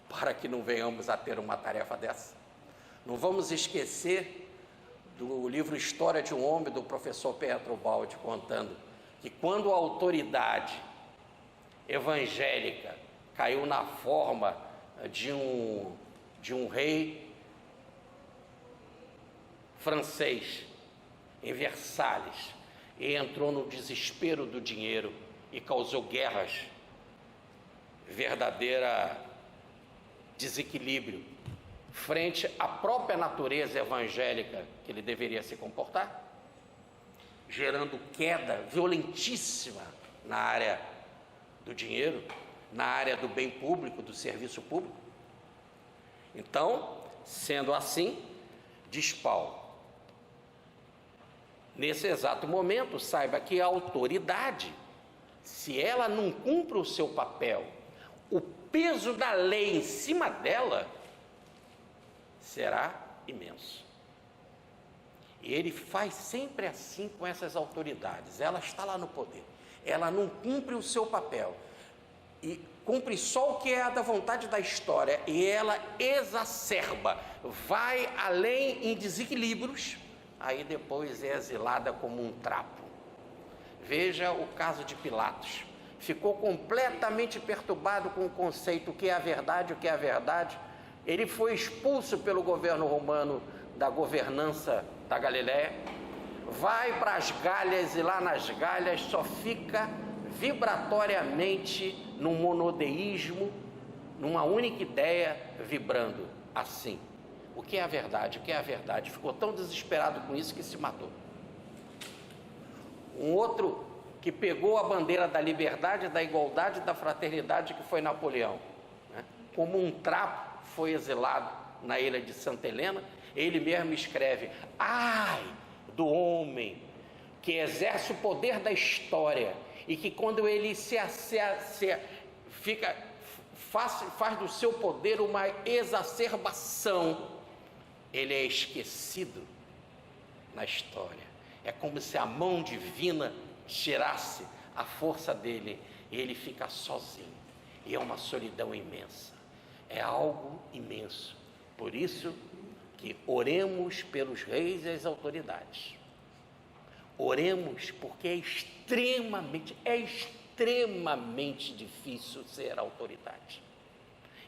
para que não venhamos a ter uma tarefa dessa. Não vamos esquecer do livro História de um Homem, do professor Pietro Baldi, contando que quando a autoridade evangélica caiu na forma de um rei francês em Versalhes, e entrou no desespero do dinheiro e causou guerras, verdadeiro desequilíbrio frente à própria natureza evangélica que ele deveria se comportar, gerando queda violentíssima na área do dinheiro, na área do bem público, do serviço público. Então, sendo assim, diz Paulo, nesse exato momento, saiba que a autoridade, se ela não cumpre o seu papel, o peso da lei em cima dela será imenso. E ele faz sempre assim com essas autoridades. Ela está lá no poder, ela não cumpre o seu papel e cumpre só o que é da vontade da história, e ela exacerba, vai além em desequilíbrios, aí depois é exilada como um trapo. Veja o caso de Pilatos, ficou completamente perturbado com o conceito o que é a verdade, o que é a verdade. Ele foi expulso pelo governo romano da governança da Galiléia, vai para as Galhas, e lá nas Galhas só fica vibratoriamente num monodeísmo, numa única ideia, vibrando assim: o que é a verdade, o que é a verdade. Ficou tão desesperado com isso que se matou. Um outro que pegou a bandeira da liberdade, da igualdade, da fraternidade, que foi Napoleão, né? Como um trapo foi exilado na ilha de Santa Helena. Ele mesmo escreve: ai do homem que exerce o poder da história e que quando ele faz do seu poder uma exacerbação, ele é esquecido na história. É como se a mão divina tirasse a força dele e ele fica sozinho, e é uma solidão imensa, é algo imenso. Por isso que oremos pelos reis e as autoridades, oremos, porque é extremamente difícil ser autoridade,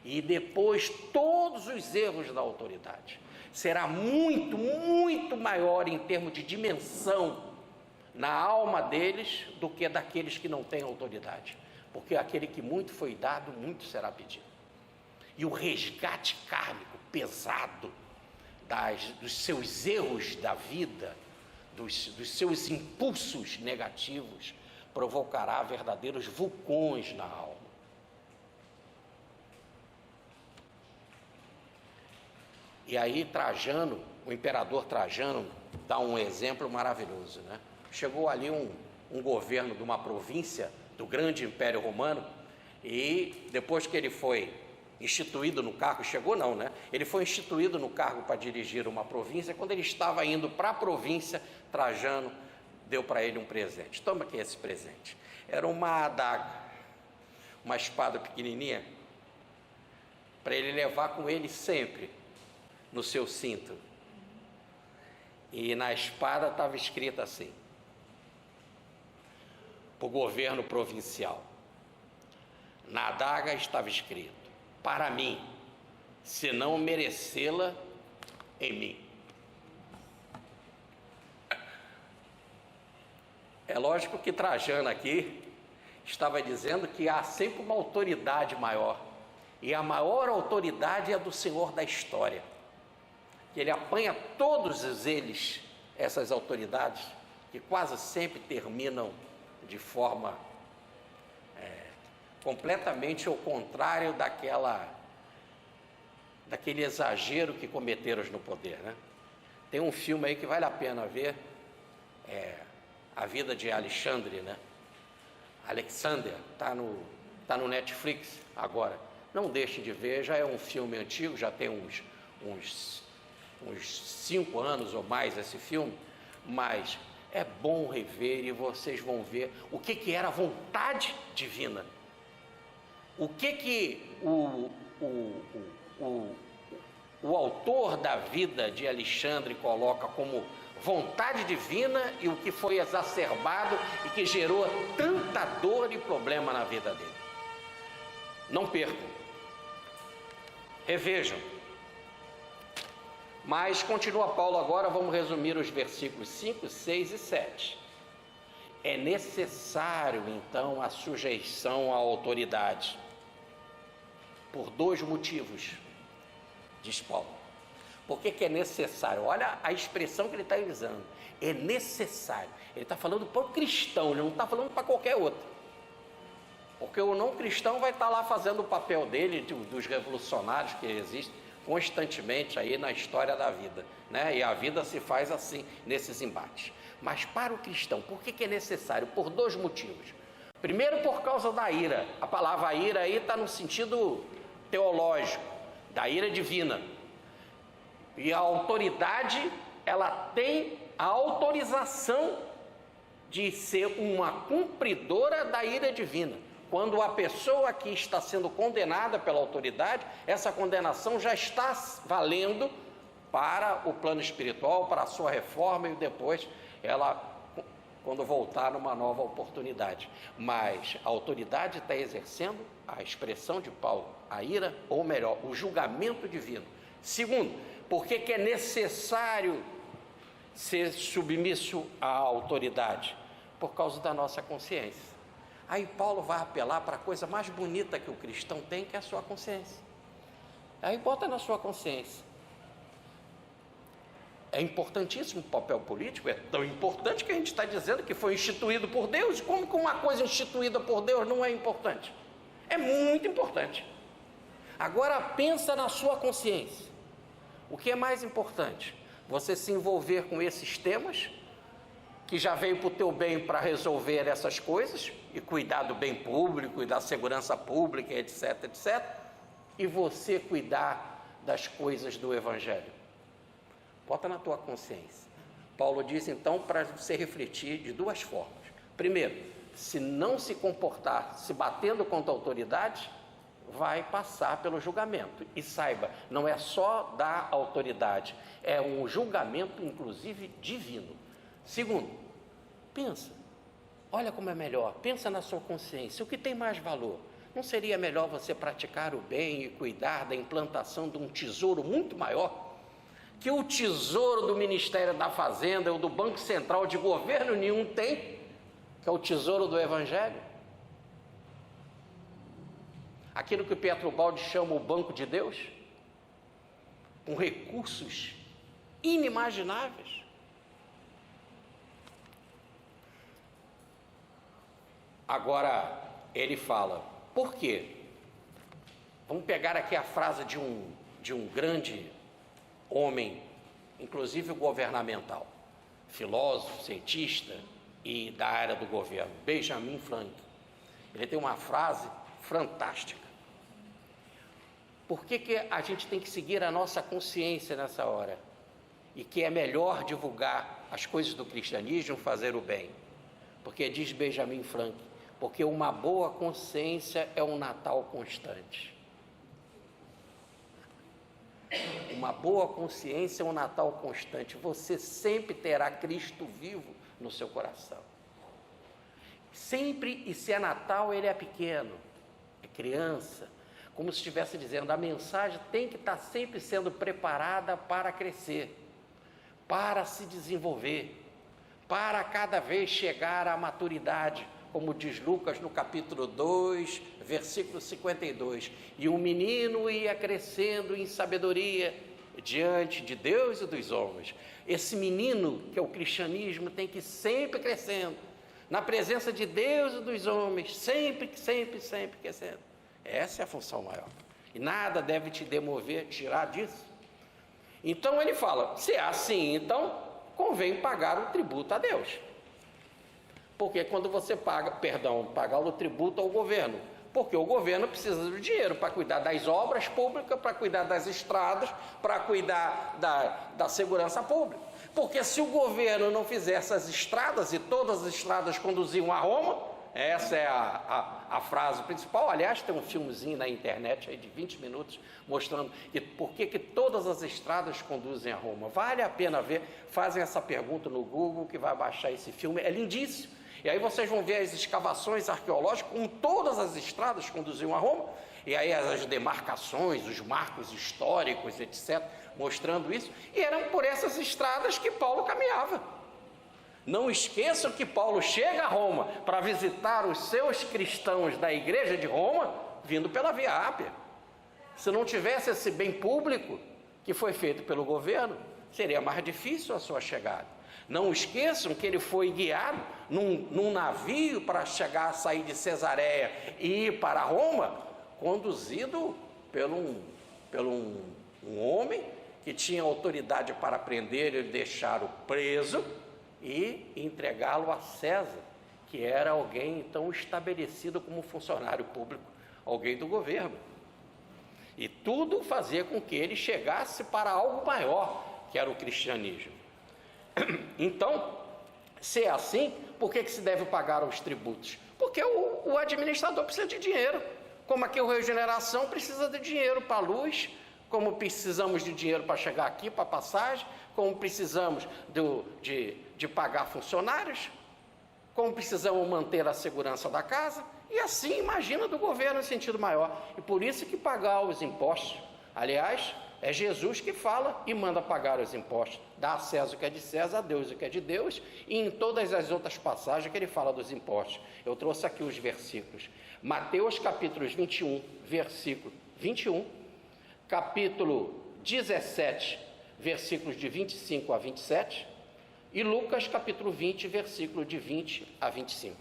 e depois todos os erros da autoridade será muito, muito maior em termos de dimensão na alma deles do que daqueles que não têm autoridade, porque aquele que muito foi dado, muito será pedido. E o resgate kármico pesado dos seus erros da vida, dos seus impulsos negativos, provocará verdadeiros vulcões na alma. E aí Trajano, o imperador Trajano, dá um exemplo maravilhoso, né? Chegou ali um governo de uma província do grande Império Romano, e depois que ele foi instituído no cargo, chegou não, né? Ele foi instituído no cargo para dirigir uma província. Quando ele estava indo para a província, Trajano deu para ele um presente. Toma aqui esse presente. Era uma adaga, uma espada pequenininha, para ele levar com ele sempre no seu cinto. E na espada estava escrito assim, para o governo provincial. Na adaga estava escrito: para mim, se não merecê-la em mim. É lógico que Trajano aqui estava dizendo que há sempre uma autoridade maior, e a maior autoridade é a do Senhor da história, que ele apanha todos eles, essas autoridades, que quase sempre terminam de forma completamente ao contrário daquele exagero que cometeram no poder, né? Tem um filme aí que vale a pena ver, A Vida de Alexandre, né? Alexander, está no Netflix agora. Não deixe de ver, já é um filme antigo, já tem uns 5 anos ou mais esse filme, mas é bom rever e vocês vão ver o que era a vontade divina. O que o autor da Vida de Alexandre coloca como vontade divina e o que foi exacerbado e que gerou tanta dor e problema na vida dele. Não percam, revejam. Mas continua Paulo agora, vamos resumir os versículos 5, 6 e 7. É necessário, então, a sujeição à autoridade, por 2 motivos, diz Paulo. Por que é necessário? Olha a expressão que ele está usando. É necessário. Ele está falando para o cristão, ele não está falando para qualquer outro. Porque o não cristão vai estar lá fazendo o papel dele, dos revolucionários que existem constantemente aí na história da vida, né? E a vida se faz assim, nesses embates. Mas para o cristão, por que é necessário? Por 2 motivos. Primeiro, por causa da ira. A palavra ira aí está no sentido teológico, da ira divina. E a autoridade, ela tem a autorização de ser uma cumpridora da ira divina. Quando a pessoa que está sendo condenada pela autoridade, essa condenação já está valendo para o plano espiritual, para a sua reforma e depois ela, quando voltar, numa nova oportunidade. Mas a autoridade está exercendo a expressão de Paulo, a ira, ou melhor, o julgamento divino. Segundo, por que é necessário ser submisso à autoridade? Por causa da nossa consciência. Aí Paulo vai apelar para a coisa mais bonita que o cristão tem, que é a sua consciência. Aí bota na sua consciência. É importantíssimo o papel político, é tão importante que a gente está dizendo que foi instituído por Deus. Como que uma coisa instituída por Deus não é importante? É muito importante. Agora pensa na sua consciência. O que é mais importante? Você se envolver com esses temas, que já veio para o teu bem para resolver essas coisas, e cuidar do bem público, e da segurança pública, etc, etc, e você cuidar das coisas do Evangelho. Bota na tua consciência. Paulo diz então para você refletir de 2 formas. Primeiro, se não se comportar se batendo contra a autoridade, vai passar pelo julgamento. E saiba, não é só da autoridade, é um julgamento inclusive divino. Segundo, pensa, olha como é melhor, pensa na sua consciência, o que tem mais valor? Não seria melhor você praticar o bem e cuidar da implantação de um tesouro muito maior? Que o tesouro do Ministério da Fazenda ou do Banco Central de governo nenhum tem, que é o tesouro do Evangelho? Aquilo que o Pietro Baldi chama o Banco de Deus, com recursos inimagináveis. Agora, ele fala, por quê? Vamos pegar aqui a frase de um grande homem, inclusive governamental, filósofo, cientista e da área do governo, Benjamin Franklin. Ele tem uma frase fantástica. Por que a gente tem que seguir a nossa consciência nessa hora? E que é melhor divulgar as coisas do cristianismo, fazer o bem? Porque diz Benjamin Franklin, porque uma boa consciência é um Natal constante. Uma boa consciência é um Natal constante. Você sempre terá Cristo vivo no seu coração. Sempre, e se é Natal, ele é pequeno, é criança, como se estivesse dizendo, a mensagem tem que estar sempre sendo preparada para crescer, para se desenvolver, para cada vez chegar à maturidade, como diz Lucas no capítulo 2, versículo 52, e o menino ia crescendo em sabedoria diante de Deus e dos homens. Esse menino, que é o cristianismo, tem que ir sempre crescendo, na presença de Deus e dos homens, sempre crescendo. Essa é a função maior, e nada deve te demover, tirar disso. Então ele fala, se é assim, então convém pagar o tributo a Deus. Porque quando você pagar o tributo ao governo, porque o governo precisa do dinheiro para cuidar das obras públicas, para cuidar das estradas, para cuidar da segurança pública. Porque se o governo não fizesse as estradas, e todas as estradas conduziam a Roma, essa é a frase principal. Aliás, tem um filmezinho na internet aí de 20 minutos mostrando por que todas as estradas conduzem a Roma. Vale a pena ver, fazem essa pergunta no Google que vai baixar esse filme, é lindíssimo. E aí vocês vão ver as escavações arqueológicas, como todas as estradas conduziam a Roma, e aí as demarcações, os marcos históricos, etc., mostrando isso, e eram por essas estradas que Paulo caminhava. Não esqueçam que Paulo chega a Roma para visitar os seus cristãos da igreja de Roma, vindo pela Via Ápia. Se não tivesse esse bem público que foi feito pelo governo, seria mais difícil a sua chegada. Não esqueçam que ele foi guiado num navio para sair de Cesareia e ir para Roma, conduzido por um homem que tinha autoridade para prender e deixar o preso e entregá-lo a César, que era alguém então estabelecido como funcionário público, alguém do governo. E tudo fazia com que ele chegasse para algo maior, que era o cristianismo. Então, se é assim, por que se deve pagar os tributos? Porque o administrador precisa de dinheiro. Como aqui o Regeneração precisa de dinheiro para a luz, como precisamos de dinheiro para chegar aqui, para a passagem, como precisamos de pagar funcionários, como precisamos manter a segurança da casa, e assim, imagina do governo em sentido maior. E por isso que pagar os impostos. Aliás, é Jesus que fala e manda pagar os impostos. Dá a César o que é de César, a Deus o que é de Deus, e em todas as outras passagens que ele fala dos impostos. Eu trouxe aqui os versículos. Mateus capítulo 21, versículo 21, capítulo 17, versículos de 25 a 27, e Lucas capítulo 20, versículo de 20 a 25.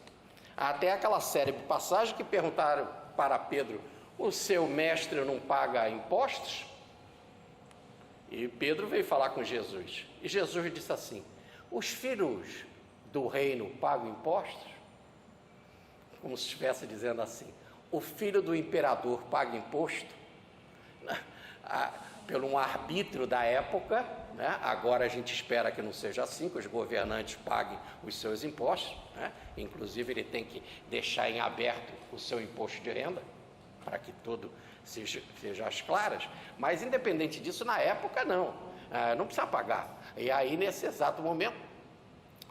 Até aquela série de passagens que perguntaram para Pedro, o seu mestre não paga impostos? E Pedro veio falar com Jesus, e Jesus disse assim, os filhos do reino pagam impostos? Como se estivesse dizendo assim, o filho do imperador paga imposto? Pelo um arbítrio da época, né? Agora a gente espera que não seja assim, que os governantes paguem os seus impostos, né? Inclusive ele tem que deixar em aberto o seu imposto de renda, para que tudo seja às claras, mas independente disso, na época não precisa pagar. E aí nesse exato momento,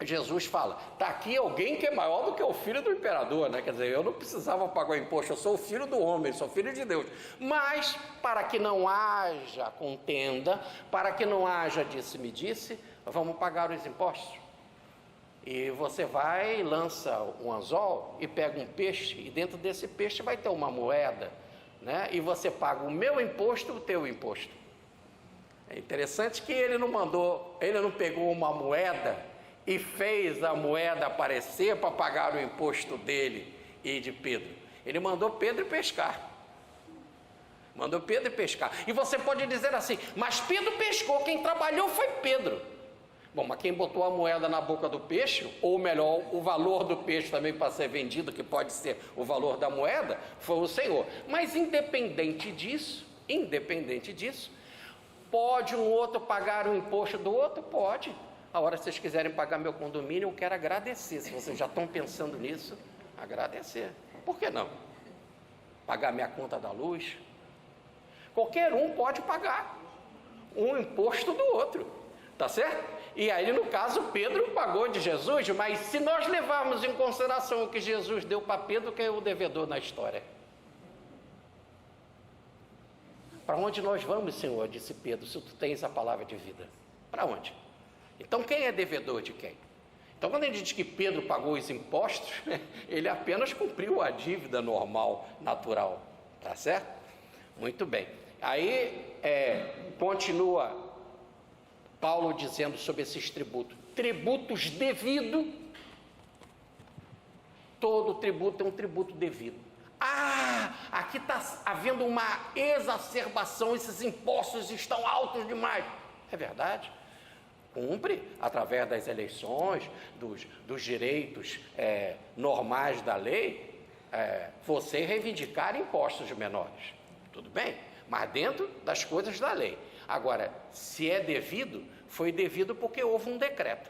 Jesus fala, está aqui alguém que é maior do que o filho do imperador, né? Quer dizer, eu não precisava pagar o imposto, eu sou o filho do homem, sou filho de Deus, mas para que não haja contenda, para que não haja disse-me-disse, vamos pagar os impostos. E você vai, lança um anzol e pega um peixe, e dentro desse peixe vai ter uma moeda, né? E você paga o meu imposto, o teu imposto. É interessante que ele não pegou uma moeda e fez a moeda aparecer para pagar o imposto dele e de Pedro. Ele mandou Pedro pescar. Mandou Pedro pescar. E você pode dizer assim, mas Pedro pescou, quem trabalhou foi Pedro. Bom, mas quem botou a moeda na boca do peixe, ou melhor, o valor do peixe também para ser vendido, que pode ser o valor da moeda, foi o Senhor. Mas independente disso, pode um outro pagar o imposto do outro? Pode. A hora que vocês quiserem pagar meu condomínio, eu quero agradecer. Se vocês já estão pensando nisso, agradecer. Por que não? Pagar minha conta da luz? Qualquer um pode pagar um imposto do outro, tá certo? E aí, no caso, Pedro pagou de Jesus, mas se nós levarmos em consideração o que Jesus deu para Pedro, quem é o devedor na história? Para onde nós vamos, Senhor? Disse Pedro, se tu tens a palavra de vida. Para onde? Então, quem é devedor de quem? Então, quando ele diz que Pedro pagou os impostos, ele apenas cumpriu a dívida normal, natural, tá certo? Muito bem. Aí, continua Paulo dizendo sobre esses tributos. Tributos devidos, todo tributo é um tributo devido. Aqui está havendo uma exacerbação, esses impostos estão altos demais. É verdade. Cumpre, através das eleições, dos direitos normais da lei, você reivindicar impostos menores. Tudo bem? Mas dentro das coisas da lei. Agora, se é devido, foi devido porque houve um decreto.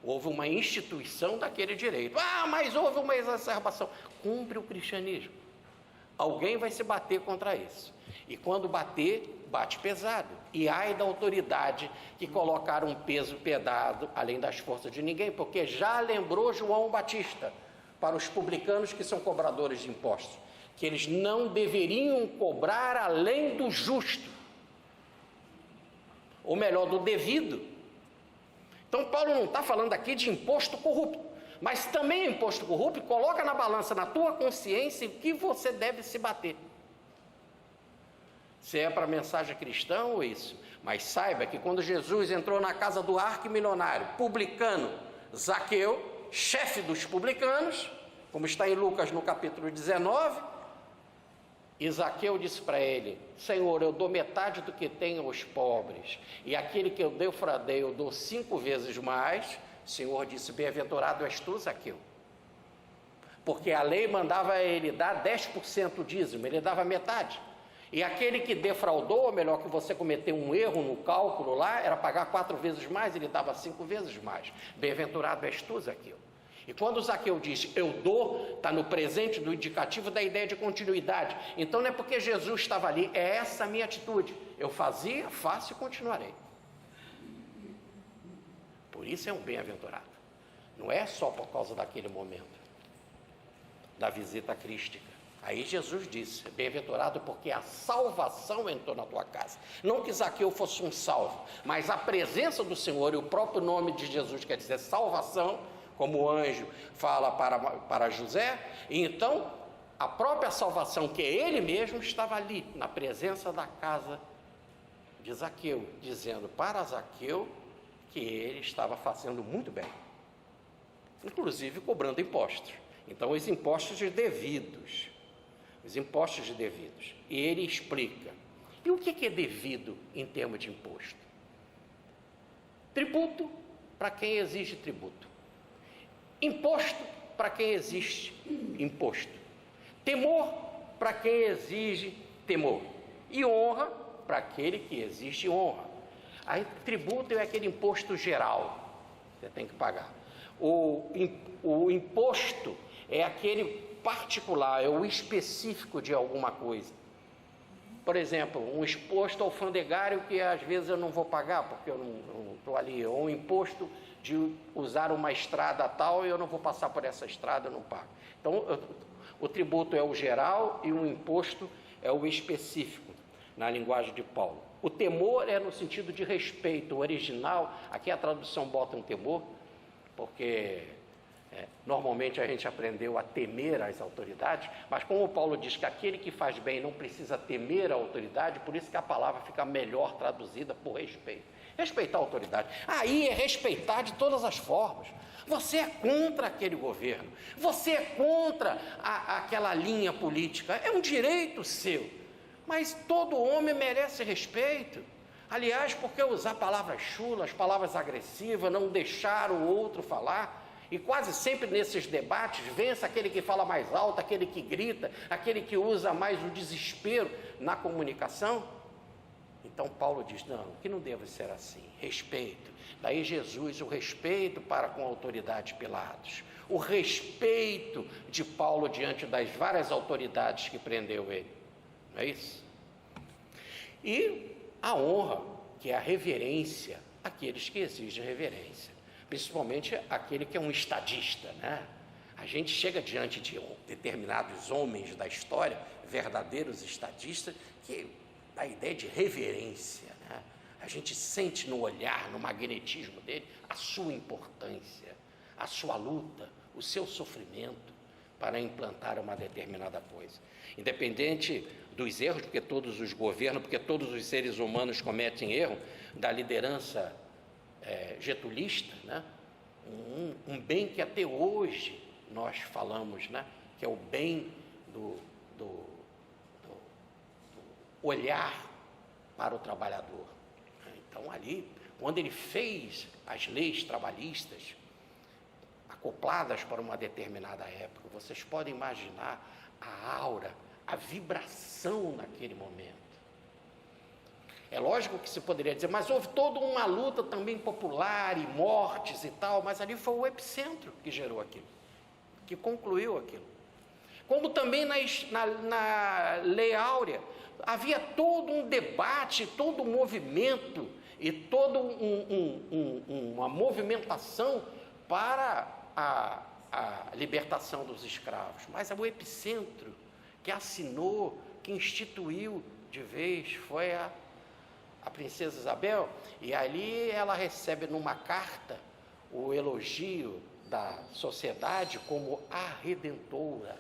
Houve uma instituição daquele direito. Mas houve uma exacerbação. Cumpre o cristianismo. Alguém vai se bater contra isso. E quando bater, bate pesado. E ai da autoridade que colocar um peso pesado além das forças de ninguém, porque já lembrou João Batista para os publicanos que são cobradores de impostos, que eles não deveriam cobrar além do justo, ou melhor, do devido. Então Paulo não está falando aqui de imposto corrupto, mas também imposto corrupto, coloca na balança, na tua consciência, o que você deve se bater. Se é para a mensagem cristã ou isso. Mas saiba que quando Jesus entrou na casa do arquimilionário, publicano, Zaqueu, chefe dos publicanos, como está em Lucas no capítulo 19, e Zaqueu disse para ele, Senhor, eu dou metade do que tenho aos pobres, e aquele que eu defraudei eu dou 5 vezes mais. O Senhor disse, bem-aventurado és tu, Zaqueu, porque a lei mandava ele dar 10% dízimo, ele dava metade, e aquele que defraudou, ou melhor, que você cometeu um erro no cálculo lá, era pagar 4 vezes mais, ele dava 5 vezes mais. Bem-aventurado és tu, Zaqueu. E quando Zaqueu diz, eu dou, está no presente do indicativo da ideia de continuidade. Então não é porque Jesus estava ali, é essa a minha atitude. Eu fazia, faço e continuarei. Por isso é um bem-aventurado. Não é só por causa daquele momento, da visita crística. Aí Jesus disse, bem-aventurado porque a salvação entrou na tua casa. Não que Zaqueu fosse um salvo, mas a presença do Senhor e o próprio nome de Jesus quer dizer salvação, como o anjo fala para José, e então a própria salvação, que é ele mesmo, estava ali, na presença da casa de Zaqueu, dizendo para Zaqueu que ele estava fazendo muito bem, inclusive cobrando impostos. Então os impostos devidos, e ele explica. E o que é devido em termos de imposto? Tributo para quem exige tributo. Imposto para quem exige imposto. Temor para quem exige temor. E honra para aquele que exige honra. Aí, tributo é aquele imposto geral, você tem que pagar. O imposto é aquele particular, é o específico de alguma coisa. Por exemplo, um imposto alfandegário que às vezes eu não vou pagar porque eu não estou ali, ou um imposto de usar uma estrada tal e eu não vou passar por essa estrada, eu não pago. Então, o tributo é o geral e o imposto é o específico, na linguagem de Paulo. O temor é no sentido de respeito. O original, aqui a tradução bota um temor, porque normalmente a gente aprendeu a temer as autoridades, mas como Paulo diz que aquele que faz bem não precisa temer a autoridade, por isso que a palavra fica melhor traduzida por respeito. Respeitar a autoridade. Aí é respeitar de todas as formas. Você é contra aquele governo, você é contra aquela linha política, é um direito seu. Mas todo homem merece respeito. Aliás, por que usar palavras chulas, palavras agressivas, não deixar o outro falar? E quase sempre nesses debates vence aquele que fala mais alto, aquele que grita, aquele que usa mais o desespero na comunicação. Então Paulo diz, não, que não deve ser assim, respeito. Daí Jesus, o respeito para com a autoridade de Pilatos, o respeito de Paulo diante das várias autoridades que prendeu ele, não é isso? E a honra, que é a reverência, àqueles que exigem reverência, principalmente aquele que é um estadista, né? A gente chega diante de determinados homens da história, verdadeiros estadistas, que dá a ideia de reverência, né? A gente sente no olhar, no magnetismo dele, a sua importância, a sua luta, o seu sofrimento para implantar uma determinada coisa. Independente dos erros, porque todos os governos, porque todos os seres humanos cometem erro, da liderança getulista, né? Um bem que até hoje nós falamos, né? Que é o bem do olhar para o trabalhador. Então ali, quando ele fez as leis trabalhistas acopladas para uma determinada época, vocês podem imaginar a aura, a vibração naquele momento. É lógico que se poderia dizer, mas houve toda uma luta também popular e mortes e tal, mas ali foi o epicentro que gerou aquilo, que concluiu aquilo. Como também na Lei Áurea, havia todo um debate, todo um movimento e toda uma movimentação para a libertação dos escravos, mas o epicentro que assinou, que instituiu de vez, foi a princesa Isabel, e ali ela recebe numa carta o elogio da sociedade como a redentora,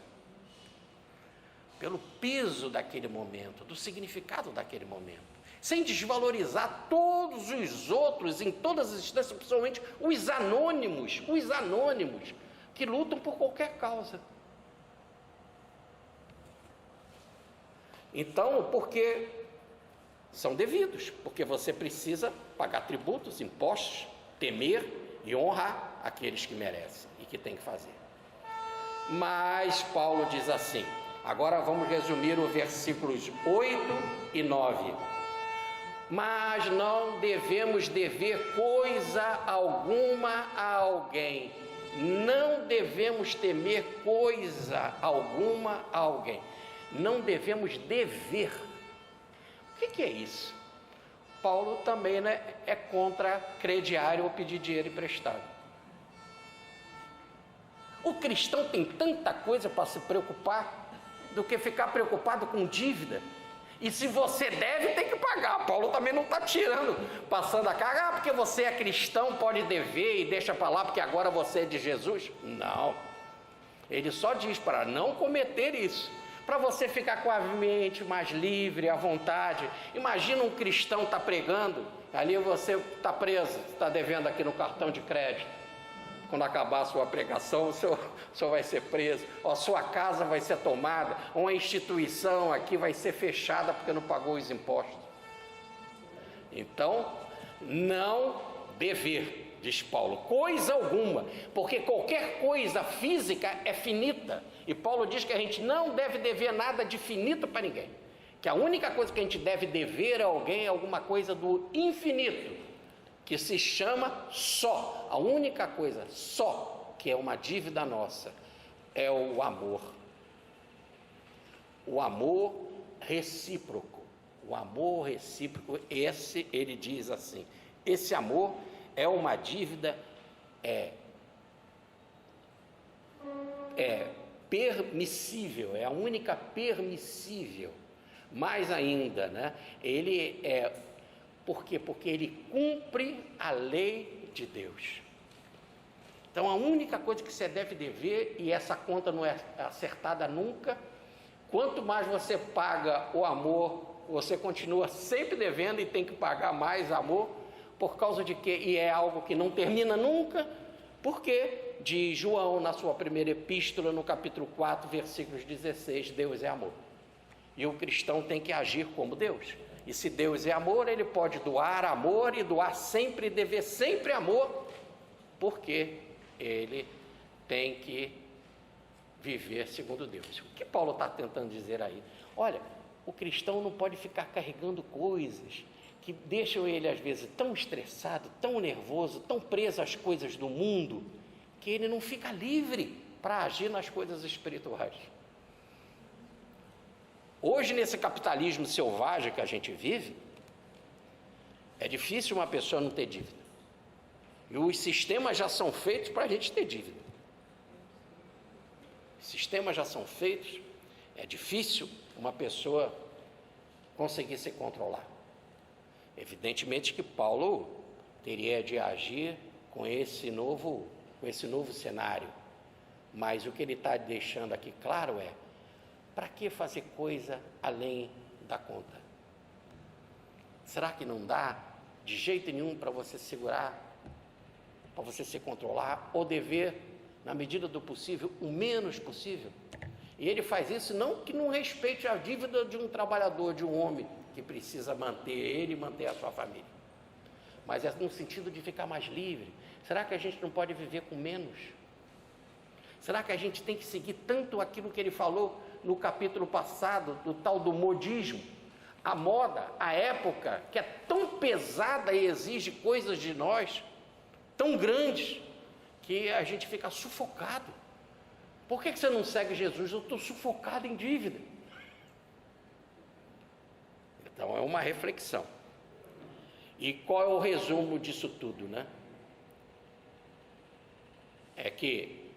pelo peso daquele momento, do significado daquele momento, sem desvalorizar todos os outros, em todas as instâncias, principalmente os anônimos, que lutam por qualquer causa. Então, porque são devidos, porque você precisa pagar tributos, impostos, temer e honrar aqueles que merecem e que tem que fazer. Mas Paulo diz assim, agora vamos resumir os versículos 8 e 9. Mas não devemos dever coisa alguma a alguém, não devemos temer coisa alguma a alguém, não devemos dever. O que é isso? Paulo também, né, é contra crediário ou pedir dinheiro emprestado. O cristão tem tanta coisa para se preocupar do que ficar preocupado com dívida. E se você deve, tem que pagar. Paulo também não está passando a carga, porque você é cristão, pode dever e deixa para lá, porque agora você é de Jesus. Não. Ele só diz para não cometer isso, para você ficar com a mente mais livre, à vontade. Imagina um cristão está pregando, ali você está preso, está devendo aqui no cartão de crédito. Quando acabar a sua pregação, o senhor vai ser preso, ou a sua casa vai ser tomada, ou uma instituição aqui vai ser fechada porque não pagou os impostos. Então, não dever, diz Paulo, coisa alguma, porque qualquer coisa física é finita, e Paulo diz que a gente não deve dever nada de finito para ninguém, que a única coisa que a gente deve dever a alguém é alguma coisa do infinito, que se chama só, a única coisa só que é uma dívida nossa é o amor recíproco. O amor recíproco, esse, ele diz assim, esse amor é uma dívida permissível, é a única permissível. Mais ainda, né? Ele é, por quê? Porque ele cumpre a lei de Deus. Então a única coisa que você deve dever, e essa conta não é acertada nunca, quanto mais você paga o amor, você continua sempre devendo e tem que pagar mais amor, por causa de quê? E é algo que não termina nunca, porque diz João na sua primeira epístola, no capítulo 4, versículos 16, Deus é amor. E o cristão tem que agir como Deus. E se Deus é amor, ele pode doar amor e doar sempre, dever sempre amor, porque ele tem que viver segundo Deus. O que Paulo está tentando dizer aí? Olha, o cristão não pode ficar carregando coisas que deixam ele às vezes tão estressado, tão nervoso, tão preso às coisas do mundo, que ele não fica livre para agir nas coisas espirituais. Hoje, nesse capitalismo selvagem que a gente vive, é difícil uma pessoa não ter dívida. E os sistemas já são feitos para a gente ter dívida. Os sistemas já são feitos, é difícil uma pessoa conseguir se controlar. Evidentemente que Paulo teria de agir com esse novo cenário, mas o que ele está deixando aqui claro é: para que fazer coisa além da conta? Será que não dá de jeito nenhum para você segurar, para você se controlar, ou dever, na medida do possível, o menos possível? E ele faz isso não que não respeite a dívida de um trabalhador, de um homem que precisa manter ele e manter a sua família, mas é no sentido de ficar mais livre. Será que a gente não pode viver com menos? Será que a gente tem que seguir tanto aquilo que ele falou no capítulo passado, do tal do modismo? A moda, a época, que é tão pesada e exige coisas de nós, tão grandes, que a gente fica sufocado. Por que você não segue Jesus? Eu estou sufocado em dívida. Então é uma reflexão. E qual é o resumo disso tudo, né? É que,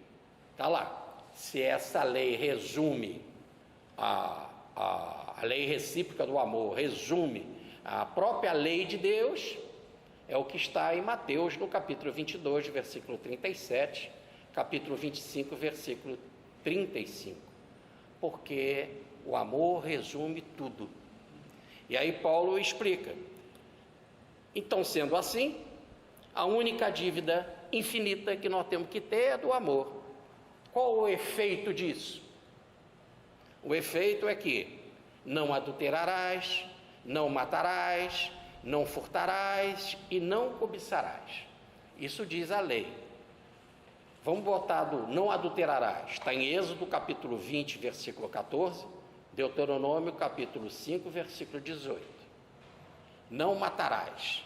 tá lá, se essa lei resume a lei recíproca do amor, resume a própria lei de Deus, é o que está em Mateus, no capítulo 22, versículo 37, capítulo 25, versículo 35, porque o amor resume tudo. E aí Paulo explica: então, sendo assim, a única dívida infinita que nós temos que ter é do amor. Qual o efeito disso? O efeito é que não adulterarás, não matarás, não furtarás e não cobiçarás. Isso diz a lei. Vamos botar do não adulterarás. Está em Êxodo capítulo 20, versículo 14, Deuteronômio capítulo 5, versículo 18. Não matarás.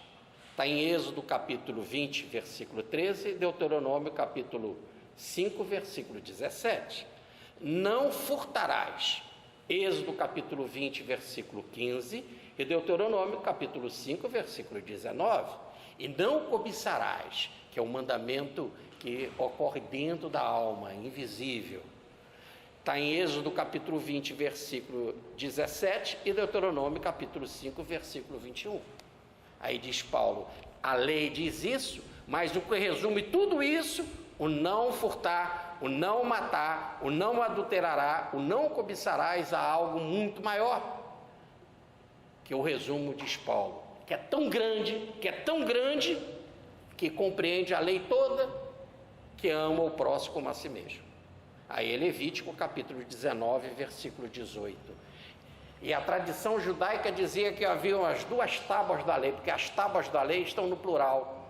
Está em Êxodo capítulo 20, versículo 13, Deuteronômio capítulo 5, versículo 17. Não furtarás. Êxodo capítulo 20, versículo 15 e Deuteronômio capítulo 5, versículo 19. E não cobiçarás, que é um mandamento que ocorre dentro da alma, invisível. Está em Êxodo capítulo 20, versículo 17 e Deuteronômio capítulo 5, versículo 21. Aí diz Paulo, a lei diz isso, mas o que resume tudo isso, o não furtar, o não matar, o não adulterará, o não cobiçarás, há algo muito maior, que o resumo diz Paulo, que é tão grande, que compreende a lei toda, que ama o próximo como a si mesmo. Aí é Levítico capítulo 19, versículo 18. E a tradição judaica dizia que haviam as duas tábuas da lei, porque as tábuas da lei estão no plural.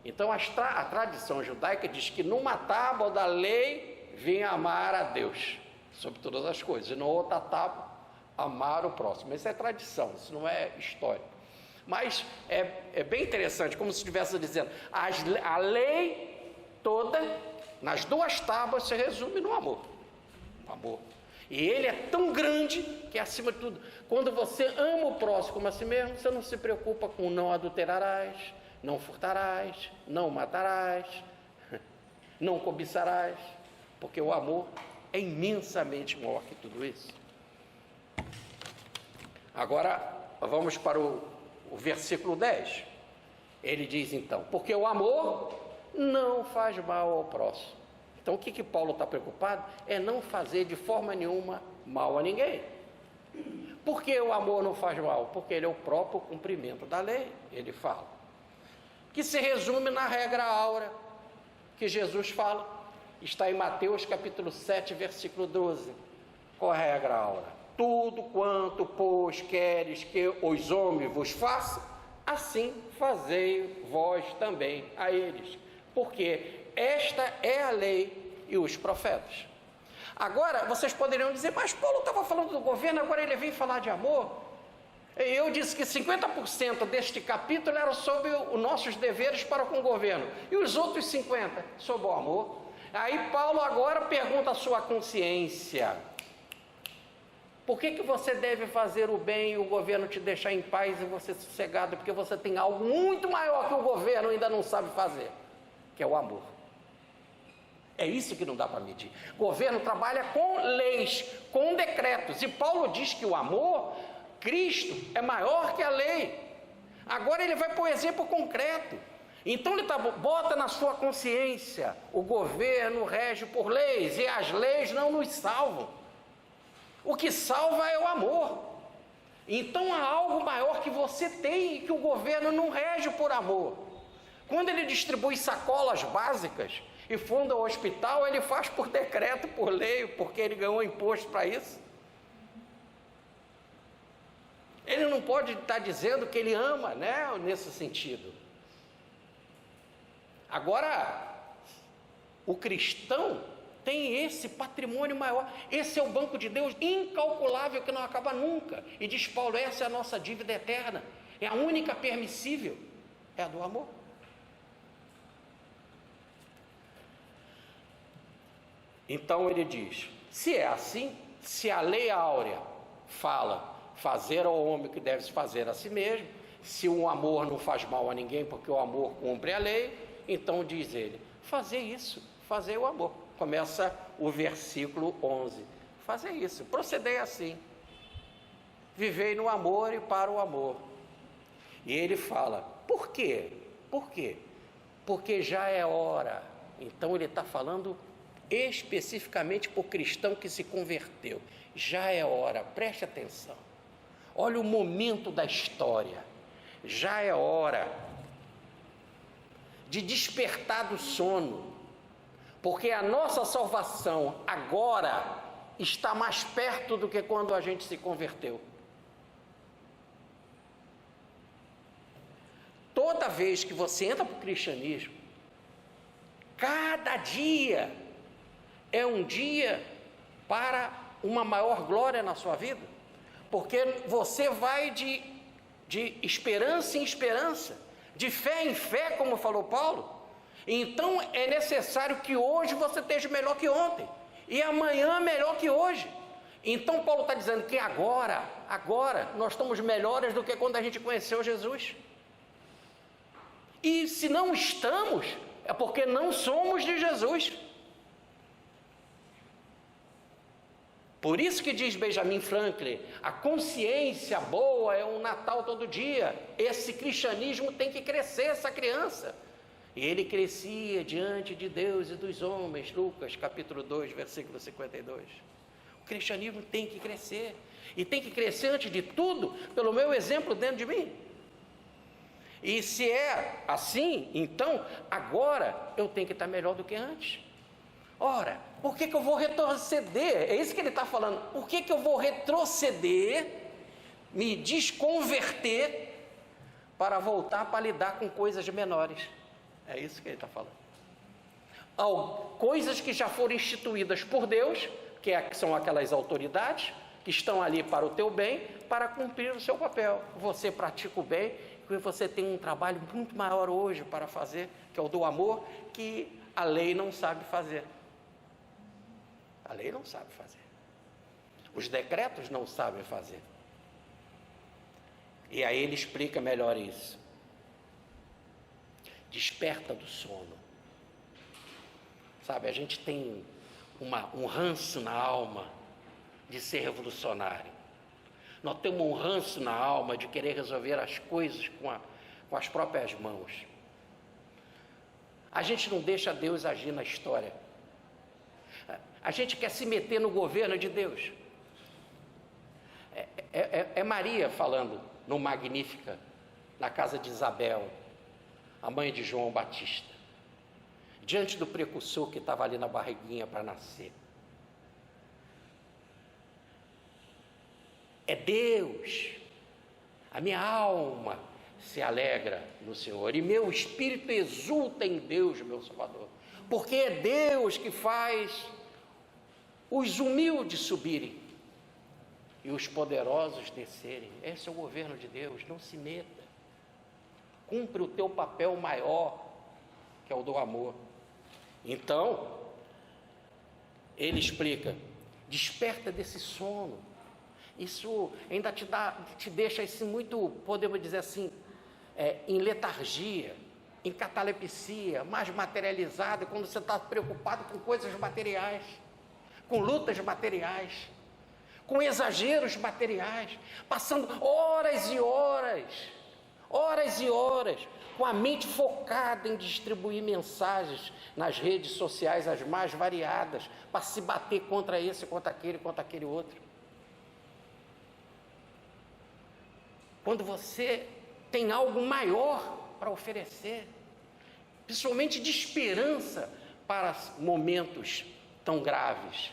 Então a tradição judaica diz que numa tábua da lei vinha amar a Deus sobre todas as coisas, e na outra tábua amar o próximo. Isso é tradição, isso não é história. Mas é bem interessante, como se estivesse dizendo, a lei toda, nas duas tábuas, se resume no amor. No amor. E ele é tão grande que, acima de tudo, quando você ama o próximo como a si mesmo, você não se preocupa com não adulterarás, não furtarás, não matarás, não cobiçarás, porque o amor é imensamente maior que tudo isso. Agora, vamos para o versículo 10. Ele diz então, porque o amor não faz mal ao próximo. Então o que Paulo está preocupado? É não fazer de forma nenhuma mal a ninguém. Por que o amor não faz mal? Porque ele é o próprio cumprimento da lei, ele fala. Que se resume na regra áurea que Jesus fala, está em Mateus capítulo 7, versículo 12. Qual é a regra áurea? tudo quanto, pois, queres que os homens vos façam, assim fazei vós também a eles, porque esta é a lei e os profetas. Agora, vocês poderiam dizer, mas Paulo estava falando do governo, agora ele vem falar de amor. Eu disse que 50% deste capítulo era sobre os nossos deveres para com o governo, e os outros 50% sobre o amor. Aí Paulo agora pergunta à sua consciência: por que você deve fazer o bem e o governo te deixar em paz e você sossegado? Porque você tem algo muito maior que o governo ainda não sabe fazer, que é o amor. É isso que não dá para medir. O governo trabalha com leis, com decretos, e Paulo diz que o amor, Cristo, é maior que a lei. Agora ele vai para o exemplo concreto. Então ele bota na sua consciência: o governo rege por leis, e as leis não nos salvam. O que salva é o amor. Então há algo maior que você tem e que o governo não rege por amor. Quando ele distribui sacolas básicas e funda o hospital, ele faz por decreto, por lei, porque ele ganhou imposto para isso. Ele não pode estar dizendo que ele ama, né, nesse sentido. Agora, o cristão tem esse patrimônio maior, esse é o banco de Deus incalculável que não acaba nunca. E diz Paulo, essa é a nossa dívida eterna, é a única permissível, é a do amor. Então ele diz, se é assim, se a lei áurea fala fazer ao homem o que deve se fazer a si mesmo, se o amor não faz mal a ninguém porque o amor cumpre a lei, então diz ele, fazer isso, fazer o amor. Começa o versículo 11, fazer isso, proceder assim, vivei no amor e para o amor. E ele fala, por quê? Por quê? Porque já é hora. Então ele está falando especificamente para o cristão que se converteu. Já é hora, preste atenção, olha o momento da história, já é hora de despertar do sono, porque a nossa salvação agora está mais perto do que quando a gente se converteu. Toda vez que você entra para o cristianismo, cada dia é um dia para uma maior glória na sua vida, porque você vai de esperança em esperança, de fé em fé, como falou Paulo. Então é necessário que hoje você esteja melhor que ontem, e amanhã melhor que hoje. Então Paulo está dizendo que agora nós estamos melhores do que quando a gente conheceu Jesus. E se não estamos, é porque não somos de Jesus. Por isso que diz Benjamin Franklin, a consciência boa é um Natal todo dia. Esse cristianismo tem que crescer, essa criança. E ele crescia diante de Deus e dos homens, Lucas capítulo 2, versículo 52. O cristianismo tem que crescer, e tem que crescer antes de tudo, pelo meu exemplo dentro de mim. E se é assim, então, agora eu tenho que estar melhor do que antes. Ora, por que eu vou retroceder? É isso que ele está falando. Por que eu vou retroceder, me desconverter, para voltar para lidar com coisas menores? É isso que ele está falando. Coisas que já foram instituídas por Deus, que são aquelas autoridades, que estão ali para o teu bem, para cumprir o seu papel. Você pratica o bem, porque você tem um trabalho muito maior hoje para fazer, que é o do amor, que a lei não sabe fazer. A lei não sabe fazer. Os decretos não sabem fazer. E aí ele explica melhor isso. Desperta do sono. Sabe, a gente tem um ranço na alma de ser revolucionário. Nós temos um ranço na alma de querer resolver as coisas com as próprias mãos. A gente não deixa Deus agir na história. A gente quer se meter no governo de Deus. É Maria falando no Magnífica, na casa de Isabel, a mãe de João Batista, diante do precursor que estava ali na barriguinha para nascer. é Deus. A minha alma se alegra no Senhor, e meu espírito exulta em Deus, meu Salvador, porque é Deus que faz os humildes subirem e os poderosos descerem. Esse é o governo de Deus. Não se meta, cumpre o teu papel maior, que é o do amor. Então ele explica: desperta desse sono. Isso ainda te deixa assim, muito, podemos dizer assim, em letargia, em catalepsia, mais materializada, quando você está preocupado com coisas materiais, com lutas materiais, com exageros materiais, passando horas e horas, com a mente focada em distribuir mensagens nas redes sociais, as mais variadas, para se bater contra esse, contra aquele outro. Quando você tem algo maior para oferecer, principalmente de esperança para momentos tão graves,